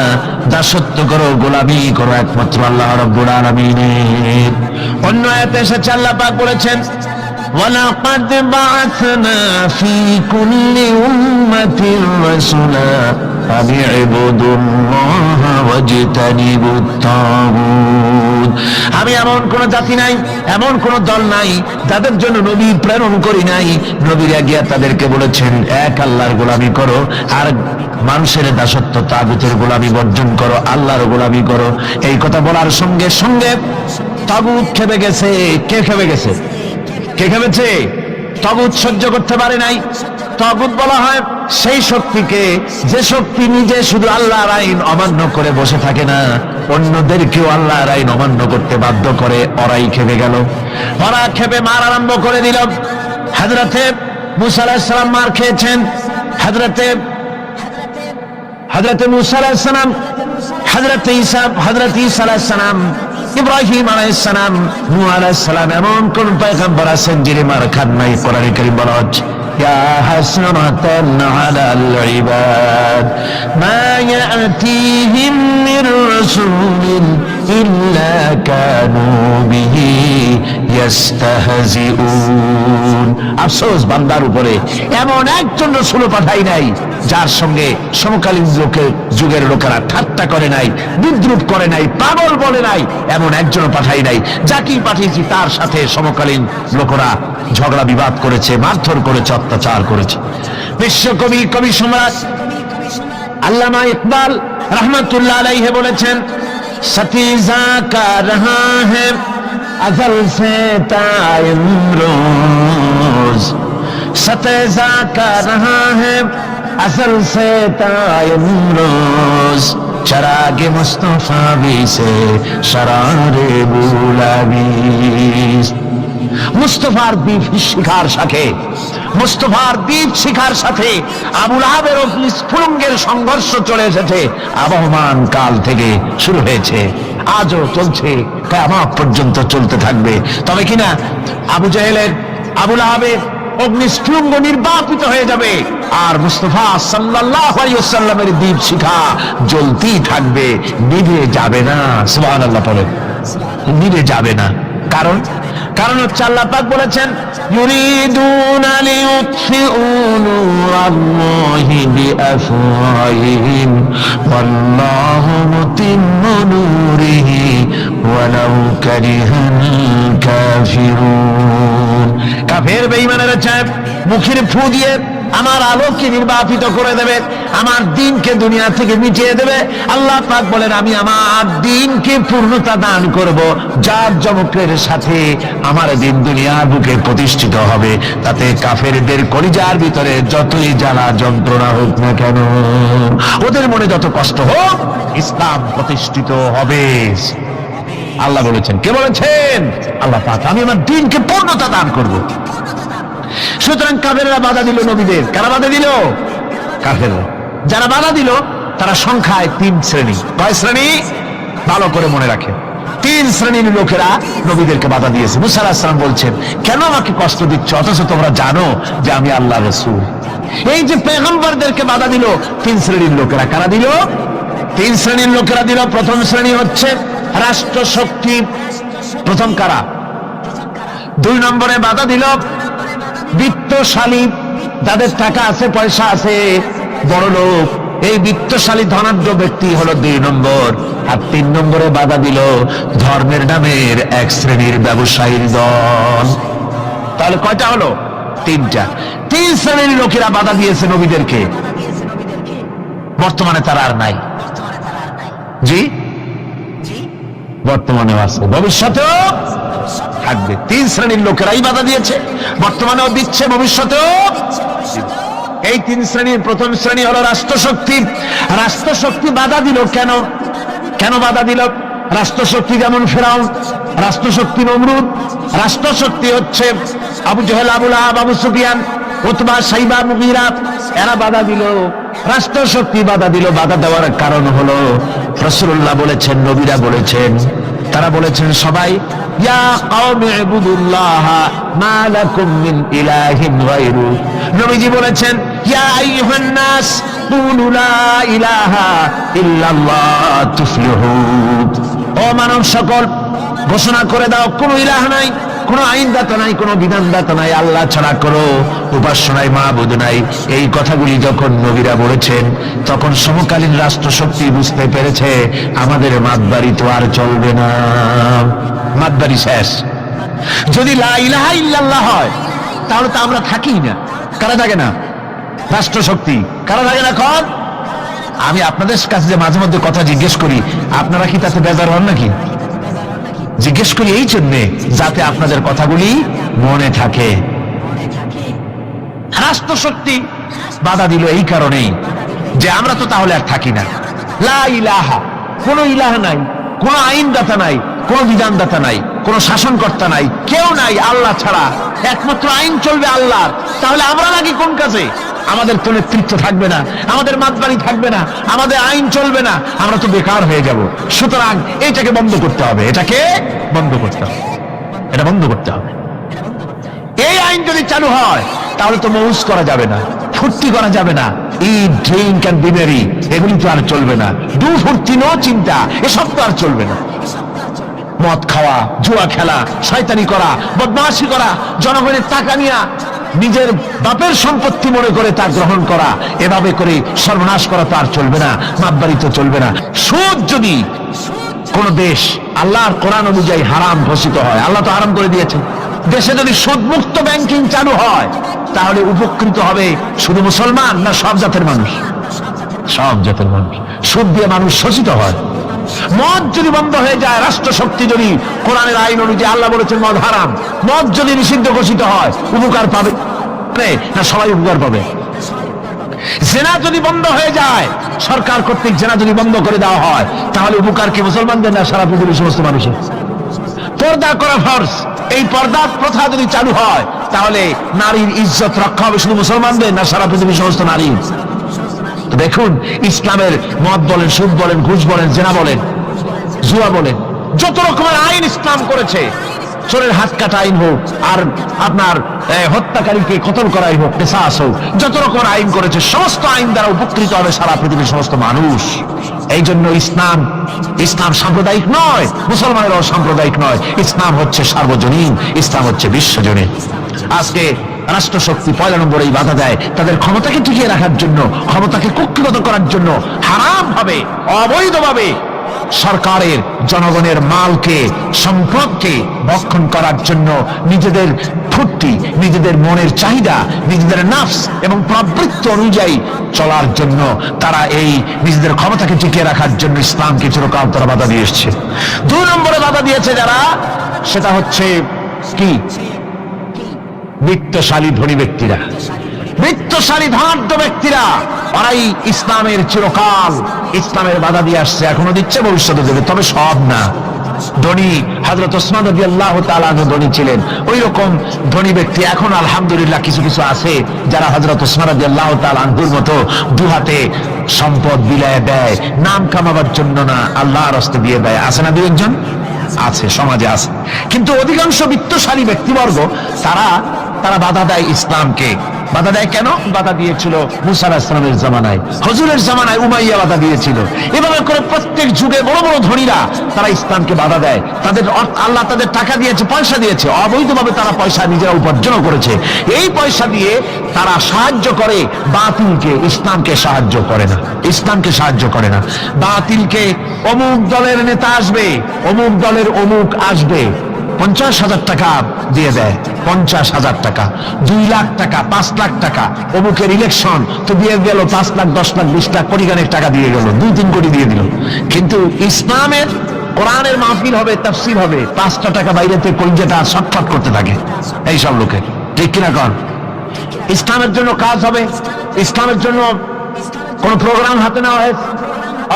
দাসত্ব করো, গোলামি করো একমাত্র আল্লাহ রাব্বুল আলামিনের। অন্য আয়াতে এসেছে, আল্লাহ পাক বলেছেন, ওয়ালাকাদ বা'আথনা ফি কুল্লি উম্মাতির রাসূলা আন ইবুদুল্লাহা ওয়াজতানিবুত তাগুত। আমি এমন কোন জাতি নাই, এমন কোন দল নাই যাদের জন্য নবী প্রেরণ করি নাই। নবীরা গিয়া তাদেরকে বলেছেন, এক আল্লাহর গোলামি করো, আর মানুষের দাসত্ব তাগুতের গোলামি বর্জন করো, আল্লাহর গোলামি করো। এই কথা বলার সঙ্গে সঙ্গে তাগুত খেপে গেছে। কে খেপে গেছে? কে খেপেছে? তাগুত সহ্য করতে পারে নাই। তাগুত বলা হয় সেই শক্তিকে, যে শক্তি নিজে শুধু আল্লাহর আইন অমান্য করে বসে থাকে না, অন্যদেরকেও আল্লাহর আইন অমান্য করতে বাধ্য করে। ওরাই খেপে গেল। ওরা খেপে মার আরম্ভ করে দিল। হযরতে মূসা আলাইহিস সালাম মার খেয়েছেন। হযরতে মূসা আলাইহিস সালাম, হযরতে ঈসা আলাইহিস সালাম, ইব্রাহিম আলাইহিস সালাম, নূহ আলাইহিস সালাম, এমন কোন পয়গম্বর আছেন যিনি মার খান নাই? কোরআনে কারীম বলা হচ্ছে, ইয়া হাসরাতান আলাল ইবাদ মা ইয়াতিহিম মির রাসূলিন ইল্লা কানু বিহি ইস্তাহজিউন। আফসোস বান্দার উপরে, এমন একজন রাসূল পাঠাই নাই যার সঙ্গে সমকালীন যুগের লোকেরা ঠাট্টা করে নাই, বিদ্রুপ করে নাই, পাগল বলে নাই। এমন একজনও পাঠাই নাই। যাকেই পাঠিয়েছি তার সাথে সমকালীন লোকেরা ঝগড়া বিবাদ করেছে, মারধর করেছে, অত্যাচার করেছে। বিশ্বকবি, কবি সম্রাট আল্লামা ইকবাল রহমাতুল্লাহ আলাইহি বলেছেন, সতীজা কা রহা হ্যায় अज़ल से ताइमरोज, सतेजा का रहा है अज़ल से ताइमरोज, चरागे मुस्तफा भी से शरारे बुलाबीज। মুস্তফার দ্বীপ শিখার সাথে, মুস্তফার দ্বীপ শিখার সাথে আবু লাহাবের অগ্নিস্ফুলিঙ্গের সংঘর্ষ চলে এসেছে। আবহমান কাল থেকে শুরু হয়েছে, আজও চলছে, কিয়ামত পর্যন্ত চলতে থাকবে। তবে কিনা আবু জাহেলের, আবু লাহাবের অগ্নিস্ফুলিঙ্গ নির্বাপিত হয়ে যাবে, আর মুস্তাফা সাল্লাল্লাহু আলাইহি ওয়াসাল্লামের দ্বীপ শিখা জ্বলতেই থাকবে, নিভে যাবে না। সুবহানাল্লাহ বলে, নিভে যাবে না। কারণ হচ্ছে আল্লাহ পাক বলেছেন, ইউরিদুনা লিইউতফিউ নূরাল্লাহি বিআফওয়াহিহিম ওয়াল্লাহু মুতিম্মু নূরিহি ওয়ালাউ কারিহাল কাফিরুন। কাফের বেঈমানেরা চায় মুখের ফু দিয়ে আমার আলোকে নির্বাপিত করে দেবে, আমার দ্বীনকে দুনিয়া থেকে মিটিয়ে দেবে। আল্লাহ পাক বলেন, আমি আমার দ্বীনকে পূর্ণতা দান করব, যার জমকের সাথে আমার দ্বীন দুনিয়ার বুকে প্রতিষ্ঠিত হবে। তাতে কাফেরদের কলিজার ভিতরে যতই জ্বালা যন্ত্রণা হোক না কেন, ওদের মনে যত কষ্ট হোক, ইসলাম প্রতিষ্ঠিত হবে। আল্লাহ বলেছেন। কে বলেছেন? আল্লাহ পাক, আমি আমার দ্বীনকে পূর্ণতা দান করব। সুতরাং কাফেররা বাধা দিল নবীদের। কারা বাধা দিল? কাফেররা। যারা বাধা দিল তারা সংখ্যায় 3 শ্রেণী। কয় শ্রেণী? ভালো করে মনে রাখেন। 3 শ্রেণীর লোকেরা নবীদেরকে বাধা দিয়েছে। মুসা আলাইহিস সালাম বলছেন, কেন আমাকে কষ্ট দিচ্ছ অথচ তোমরা জানো যে আমি আল্লাহর রাসূল? এই যে পয়গম্বরদেরকে বাধা দিল 3 শ্রেণীর লোকেরা। কারা দিল? 3 শ্রেণীর লোকেরা দিল। প্রথম শ্রেণী হচ্ছে রাষ্ট্র শক্তি। প্রথম কারা? 2 নম্বরে বাধা দিল বিত্তশালী, যাদের টাকা আছে, পয়সা আছে, বড় লোক, এই বিত্তশালী ধনাঢ্য ব্যক্তি হলো 2 নম্বর। আর 3 নম্বরে বাধা দিল ধর্মের নামের এক শ্রেণীর ব্যবসায়ীর দল। তাহলে কয়টা হলো? 3টা। 3 শ্রেণীর লোকেরা বাধা দিয়েছে নবীদেরকে, বর্তমানে তারা আর নাই। জি, বর্তমানেও আছে, ভবিষ্যতেও থাকবে। 3 শ্রেণীর লোকেরাই বাধা দিয়েছে, বর্তমানেও দিচ্ছে, ভবিষ্যতেও। এই 3 শ্রেণীর প্রথম শ্রেণী হলো রাষ্ট্রশক্তি। রাষ্ট্রশক্তি বাধা দিল কেন? কেন বাধা দিল? রাষ্ট্রশক্তি যেমন ফেরাউন, রাষ্ট্রশক্তি নমরুদ, রাষ্ট্রশক্তি হচ্ছে আবু জেহেল, আবু লাহাব, আবু সুফিয়ান, উতবা, সাইবা, মুগীরা, এরা বাধা দিল। রাষ্ট্রশক্তি বাধা দিল। বাধা দেওয়ার কারণ হলো রাসূলুল্লাহ বলেছেন, নবীরা বলেছেন, তারা বলেছেন সবাই ইয়া কওমি ইবুদুল্লাহ মা লাকুম মিন ইলাহিন গায়রু। নবীজি বলেছেন ইয়া আইয়ুহান নাস কুলু লা ইলাহা ইল্লাল্লাহ তুফলিহুন। ও মানব সকল, ঘোষণা করে দাও কোন ইলাহ নাই, কোন আইনদাতা নাই, কোন বিধানদাতা নাই, আল্লাহ ছাড়া কোনো উপাস্য নাই, মাবুদ নাই। এই কথাগুলি যখন নবীরা বলেছেন, তখন সমকালীন রাষ্ট্রশক্তি বুঝতে পেরেছে আমাদের মাতবাড়ি তো আর চলবে না, মাতবাড়ি শেষ। যদি লা ইলাহা ইল্লাল্লাহ হয় তাহলে তো আমরা থাকি না। কারা থাকে না? রাষ্ট্রশক্তি। কারা থাকে না? কর। আমি আপনাদের কাছে যে মাঝে মধ্যে কথা জিজ্ঞেস করি, আপনারা কি তাতে বেজার হন নাকি? জিজ্ঞেস করি এই জন্যে যাতে আপনাদের কথাগুলি মনে থাকে। রাষ্ট্রশক্তি বাধা দিল এই কারণেই যে আমরা তো তাহলে আর থাকি না। লা ইলাহা, কোন ইলাহ নাই, কোন আইনদাতা নাই, কোন বিধানদাতা নাই, কোন শাসনকর্তা নাই, কেউ নাই আল্লাহ ছাড়া। একমাত্র আইন চলবে আল্লাহর। তাহলে আমরা নাকি কোন কাজে? আমাদের তো নেতৃত্ব থাকবে না, আমাদের মাতবাড়ি থাকবে না, আমাদের আইন চলবে না, আমরা তো বেকার হয়ে যাব। সুতরাং এটাকে বন্ধ করতে হবে, এটাকে বন্ধ করতে হবে, এটা বন্ধ করতে হবে। এই আইন যদি চালু হয় তাহলে তো মৌজ করা যাবে না, ফুর্তি করা যাবে না, ইট, ড্রিঙ্ক এন্ড বি মেরি, এগুলি তো আর চলবে না। ডু ফুর্তি, নো চিন্তা, এসব তো আর চলবে না। মদ খাওয়া, জুয়া খেলা, শয়তানি করা, বদমাশি করা, জনগণের টাকা নিয়ে নিজের বাপের সম্পত্তি মনে করে তা গ্রহণ করা, এভাবে করে সর্বনাশ করা তো আর চলবে না, মাতবাড়ি তো চলবে না। সুদ যদি কোন দেশ আল্লাহর কোরআন অনুযায়ী হারাম ঘোষিত হয়, আল্লাহ তো হারাম করে দিয়েছে, দেশে যদি সুদমুক্ত ব্যাংকিং চালু হয় তাহলে উপকৃত হবে শুধু মুসলমান না সব জাতের মানুষ? সব জাতের মানুষ। সুদ দিয়ে মানুষ শোষিত হয়। মদ যদি বন্ধ হয়ে যায়, রাষ্ট্রশক্তি যদি কোরআনের আইন অনুযায়ী, আল্লাহ বলেছেন মদ হারাম, মদ যদি নিষিদ্ধ ঘোষিত হয়, উপকার পাবে না সবাই উপকার পাবে? জেনা যদি বন্ধ হয়ে যায়, সরকার কর্তৃক জেনা যদি বন্ধ করে দেওয়া হয়, তাহলে উপকার কি মুসলমানদের না সারা পৃথিবীর সমস্ত মানুষের? পর্দা করা ফরজ, এই পর্দা প্রথা যদি চালু হয় তাহলে নারীর ইজ্জত রক্ষা হবে শুধু মুসলমানদের না সারা পৃথিবীর সমস্ত নারীর? দেখুন, ইসলামের মদ বলেন, সুদ বলেন, ঘুষ বলেন, জেনা বলেন, জুয়া বলেন, যত রকমের আইন ইসলাম করেছে, চোরের হাত কাটা আইন হোক, আর আপনার হত্যাকারীকে কতল করাই হোক, কিসাস হোক, যত রকমের আইন করেছে, সমস্ত আইন দ্বারা উপকৃত হবে সারা পৃথিবীর সমস্ত মানুষ। এই জন্য ইসলাম সাম্প্রদায়িক নয়, মুসলমানেরাও সাম্প্রদায়িক নয়। ইসলাম হচ্ছে সার্বজনীন, ইসলাম হচ্ছে বিশ্বজনীন। আজকে রাষ্ট্রশক্তি 1 নম্বরেই বাধা দেয় তাদের ক্ষমতাকে টিকিয়ে রাখার জন্য, ক্ষমতাকে কুক্ষিগত করার জন্য, হারাম ভাবে, অবৈধভাবে সরকারের জনগণের মালকে, সম্পদকে ভক্ষণ করার জন্য, নিজেদের ফুর্তি, নিজেদের মনের চাহিদা, নিজেদের নাফস এবং প্রবৃত্তি অনুযায়ী চলার জন্য তারা এই নিজেদের ক্ষমতাকে টিকিয়ে রাখার জন্য ইসলামকে চিরকাল তারা বাধা দিয়ে এসছে। 2 নম্বরে বাধা দিয়েছে যারা, সেটা হচ্ছে কি? বিত্তশালী ধনী ব্যক্তিরা, বিত্তশালী ধনাঢ্য ব্যক্তিরা, ওরাই ইসলামের চিরকাল ইসলামের বাধা দিয়ে আসছে, এখনো দিচ্ছে, ভবিষ্যতে দেবে, তবে সব না। ধনী হযরত ওসমান রাদিয়াল্লাহু তাআলা আনহু ধনী ছিলেন, ওই রকম ধনী ব্যক্তি এখন আলহামদুলিল্লাহ কিছু কিছু আছে যারা হযরত ওসমান রাদিয়াল্লাহু তাআলা আনহুর মতো দুহাতে সম্পদ বিলায় দেয়, নাম কামাবার জন্য না, আল্লাহর রাস্তায় দিয়ে দেয়। আছে না? 2 একজন আছে, সমাজে আছে। কিন্তু অধিকাংশ বিত্তশালী ব্যক্তিবর্গ তারা বাধা দেয় ইসলামকে, বাধা দেয় কেন? বাধা দিয়েছিল মুসা আলাইহিস সালামের জামানায়, হুজুরের জামানায় উমাইয়া বাধা দিয়েছিল। এভাবে করে প্রত্যেক যুগে বড় বড় ধনীরা তারা ইসলামকে বাধা দেয়। তাদের আল্লাহ তাদের টাকা দিয়েছে, পয়সা দিয়েছে, অবৈধভাবে তারা পয়সা নিজেরা উপার্জন করেছে। এই পয়সা দিয়ে তারা সাহায্য করে বাতিলকে, ইসলামকে সাহায্য করে না, ইসলামকে সাহায্য করে না। বাতিলকে অমুক দলের নেতা আসবে, অমুক দলের অমুক আসবে, 50,000 টাকা দিয়ে দেয়, 50,000 টাকা, 2 লাখ টাকা, 5 লাখ টাকা, অমুকের ইলেকশন তো দিয়ে গেল 5 লাখ, 10 লাখ, 20 লাখ, কোটি গানের টাকা দিয়ে গেল, 2-3 কোটি দিয়ে দিল। কিন্তু ইসলামের কোরআনের মাহফিল হবে, তাফসীর হবে, 5টা টাকা বাইরেতে কলিজাটা ছটফট করতে থাকে এই সব লোকের, ঠিক কিনা কর? ইসলামের জন্য কাজ হবে, ইসলামের জন্য কোন প্রোগ্রাম হাতে নেওয়া হয়,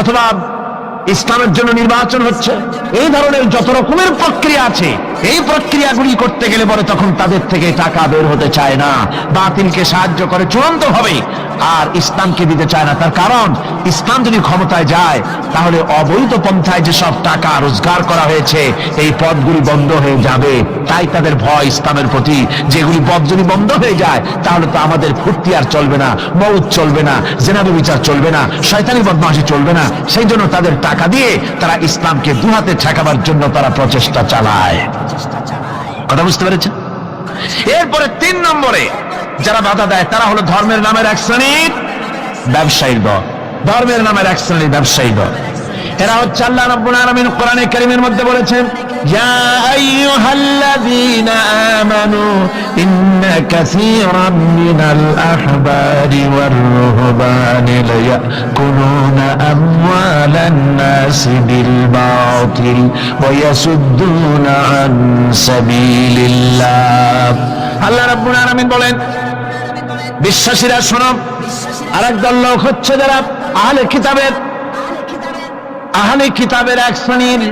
অথবা ইসলামের জন্য নির্বাচন হচ্ছে, এই ধরনের যত রকমের প্রক্রিয়া আছে, এই প্রক্রিয়াগুলি করতে গেলে পরে তখন তাদের থেকে টাকা বের হতে চায় না, বাতিলকে সাহায্য করে চূড়ান্ত ভাবে, আর ইসলামকে দিতে চায় না। তার কারণ ইসলাম যদি ক্ষমতায় যায় তাহলে অবৈধ পন্থায় যেসব টাকা রোজগার করা হয়েছে এই পথগুলি বন্ধ হয়ে যাবে। তাই তাদের ভয় ইসলামের প্রতি, যেগুলি পথ যদি বন্ধ হয়ে যায় তাহলে তো আমাদের ফুর্তি আর চলবে না, মউত চলবে না, জিনা ব্যভিচার চলবে না, শয়তানি বদমাশি চলবে না। সেই জন্য তাদের টাকা দিয়ে তারা ইসলামকে দুহাতে ঠেকাবার জন্য তারা প্রচেষ্টা চালায়। কথা বুঝতে পেরেছেন? এরপরে 3 নম্বরে যারা বাধা দেয় তারা হলো ধর্মের নামের এক শ্রেণীর ব্যবসায়ীর দল, ধর্মের নামের এক শ্রেণীর ব্যবসায়ী দল। এরা হচ্ছে আল্লাহ রাব্বুল আলামিন কোরআনে কারীমের মধ্যে বলেছেন, ইয়া আইয়ুহাল্লাযীনা আমানু ইন্না কাসীরাম মিনাল আহবারি ওয়ার রুহবানি লায়াকুলুনা আমওয়ালান নাসি বিল বাতিল ওয়া ইয়াসুদ্দুনা আন সাবিলিল্লাহ। আল্লাহ রাব্বুল আলামিন বলেন, বিশ্বাসীরা শোনো, আরেক দল লোক হচ্ছে যারা আহলে কিতাবের এক শ্রেণীর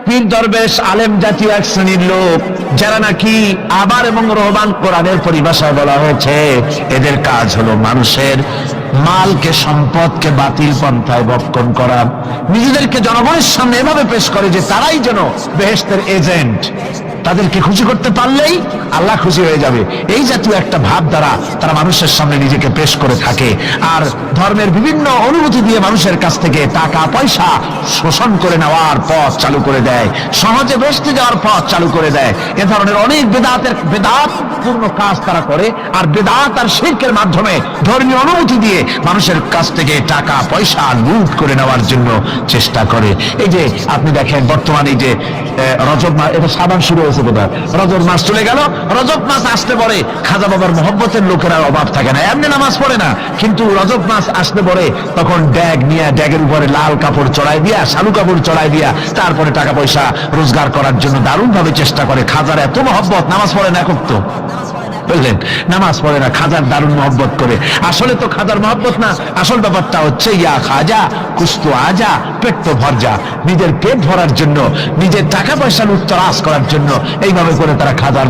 পীর দরবেশ আলেম জাতীয় এক শ্রেণীর লোক, যারা নাকি আবার এবং রহবান, কোরআনের পরিভাষায় বলা হয়েছে এদের কাজ হলো মানুষের মালকে, সম্পদকে বাতিল পন্থায় ভক্ষণ করা। নিজেদেরকে জনগণের সামনে এভাবে পেশ করে যে তারাই যেন বেহেশতের এজেন্ট, তাদেরকে খুশি করতে পারলেই আল্লাহ খুশি হয়ে যাবে। এই জাতীয় একটা ভাব দ্বারা তারা মানুষের সামনে নিজেকে পেশ করে থাকে, আর ধর্মের বিভিন্ন অনুভূতি দিয়ে মানুষের কাছ থেকে টাকা পয়সা শোষণ করে নেওয়ার পথ চালু করে দেয়, সহজে বেহেশতে যাওয়ার পথ চালু করে দেয়। এ ধরনের অনেক বেদাতপূর্ণ কাজ তারা করে, আর বেদাত আর শিরকের মাধ্যমে ধর্মীয় অনুভূতি দিয়ে মানুষের কাছ থেকে টাকা পয়সা লুট করে নেওয়ার জন্য চেষ্টা করে। এই যে আপনি দেখেন বর্তমানে যে রজব মাস, এটা সাবান শুরু হয়েছে বোধহয়, রজব মাস চলে গেল, রজব মাস আসতে পরে খাজা বাবার মহব্বতের লোকের আর অভাব থাকে না, এমনি নামাজ পড়ে না, কিন্তু রজব মাস আসতে পরে তখন ড্যাগ নিয়ে, ড্যাগের উপরে লাল কাপড় চড়াই দিয়া, শালু কাপড় চড়াই দিয়া তারপরে টাকা পয়সা রোজগার করার জন্য দারুণ ভাবে চেষ্টা করে। খাজার এত মহব্বত, নামাজ পড়ে না একক তো, বুঝলেন, নামাজ পড়ে না, খাজার দারুণ মহব্বত করে। আসলে তো খাজার মহব্বত না, আসল ব্যাপারটা হচ্ছে ইয়া খাজা কুস্তু আজা, পেট তো ভর যা, নিজের পেট ভরার জন্য, নিজের টাকা পয়সা লুটতরাজ করার জন্য এইভাবে করে তারা খাজার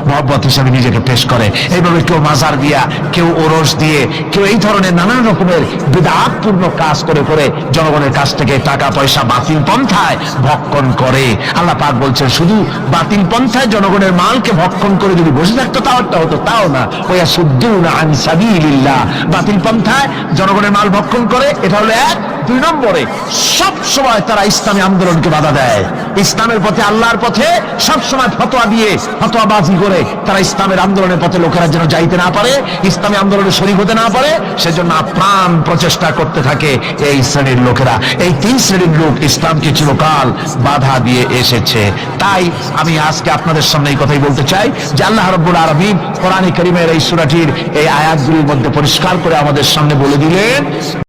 মহব্বত হিসাবে নিজেকে পেশ করে। এইভাবে কেউ মাজার দিয়া, কেউ ওরস দিয়ে, কেউ এই ধরনের নানান রকমের বিদআতপূর্ণ কাজ করে করে জনগণের কাছ থেকে টাকা পয়সা বাতিল পন্থায় ভক্ষণ করে। আল্লাহ পাক বলছেন, শুধু বাতিল পন্থায় জনগণের মালকে ভক্ষণ করে যদি বসে থাকতো তাওটা হতো, তাও না, ওয়া সুদ্দুনা আন সাবিলিল্লাহ, বাতিল পন্থায় জনগণের মাল ভক্ষণ করে। এটা হলো 1। 2 নম্বরে সব সময় তারা ইসলামী আন্দোলনকে বাধা দেয়, ইসলামের পথে, আল্লাহর পথে সব সময় ফতোয়া দিয়ে, ফতোয়াবাজি করে তারা ইসলামের আন্দোলনের পথে লোকেরা যেন যাইতে না পারে, ইসলামী আন্দোলনে শরীক হতে না পারে, সেজন্য আপ্রাণ প্রচেষ্টা করতে থাকে এই শ্রেণীর লোকেরা। এই 3 শ্রেণীর লোক ইসলামকে চিরকাল বাধা দিয়ে এসেছে। তাই আমি আজকে আপনাদের সামনে এই কথাই বলতে চাই যে আল্লাহ রাব্বুল আলামিন কোরআনে কারীমের এই সূরাটির এই আয়াতগুলির মধ্যে পরিষ্কার করে আমাদের সামনে বলে দিলেন,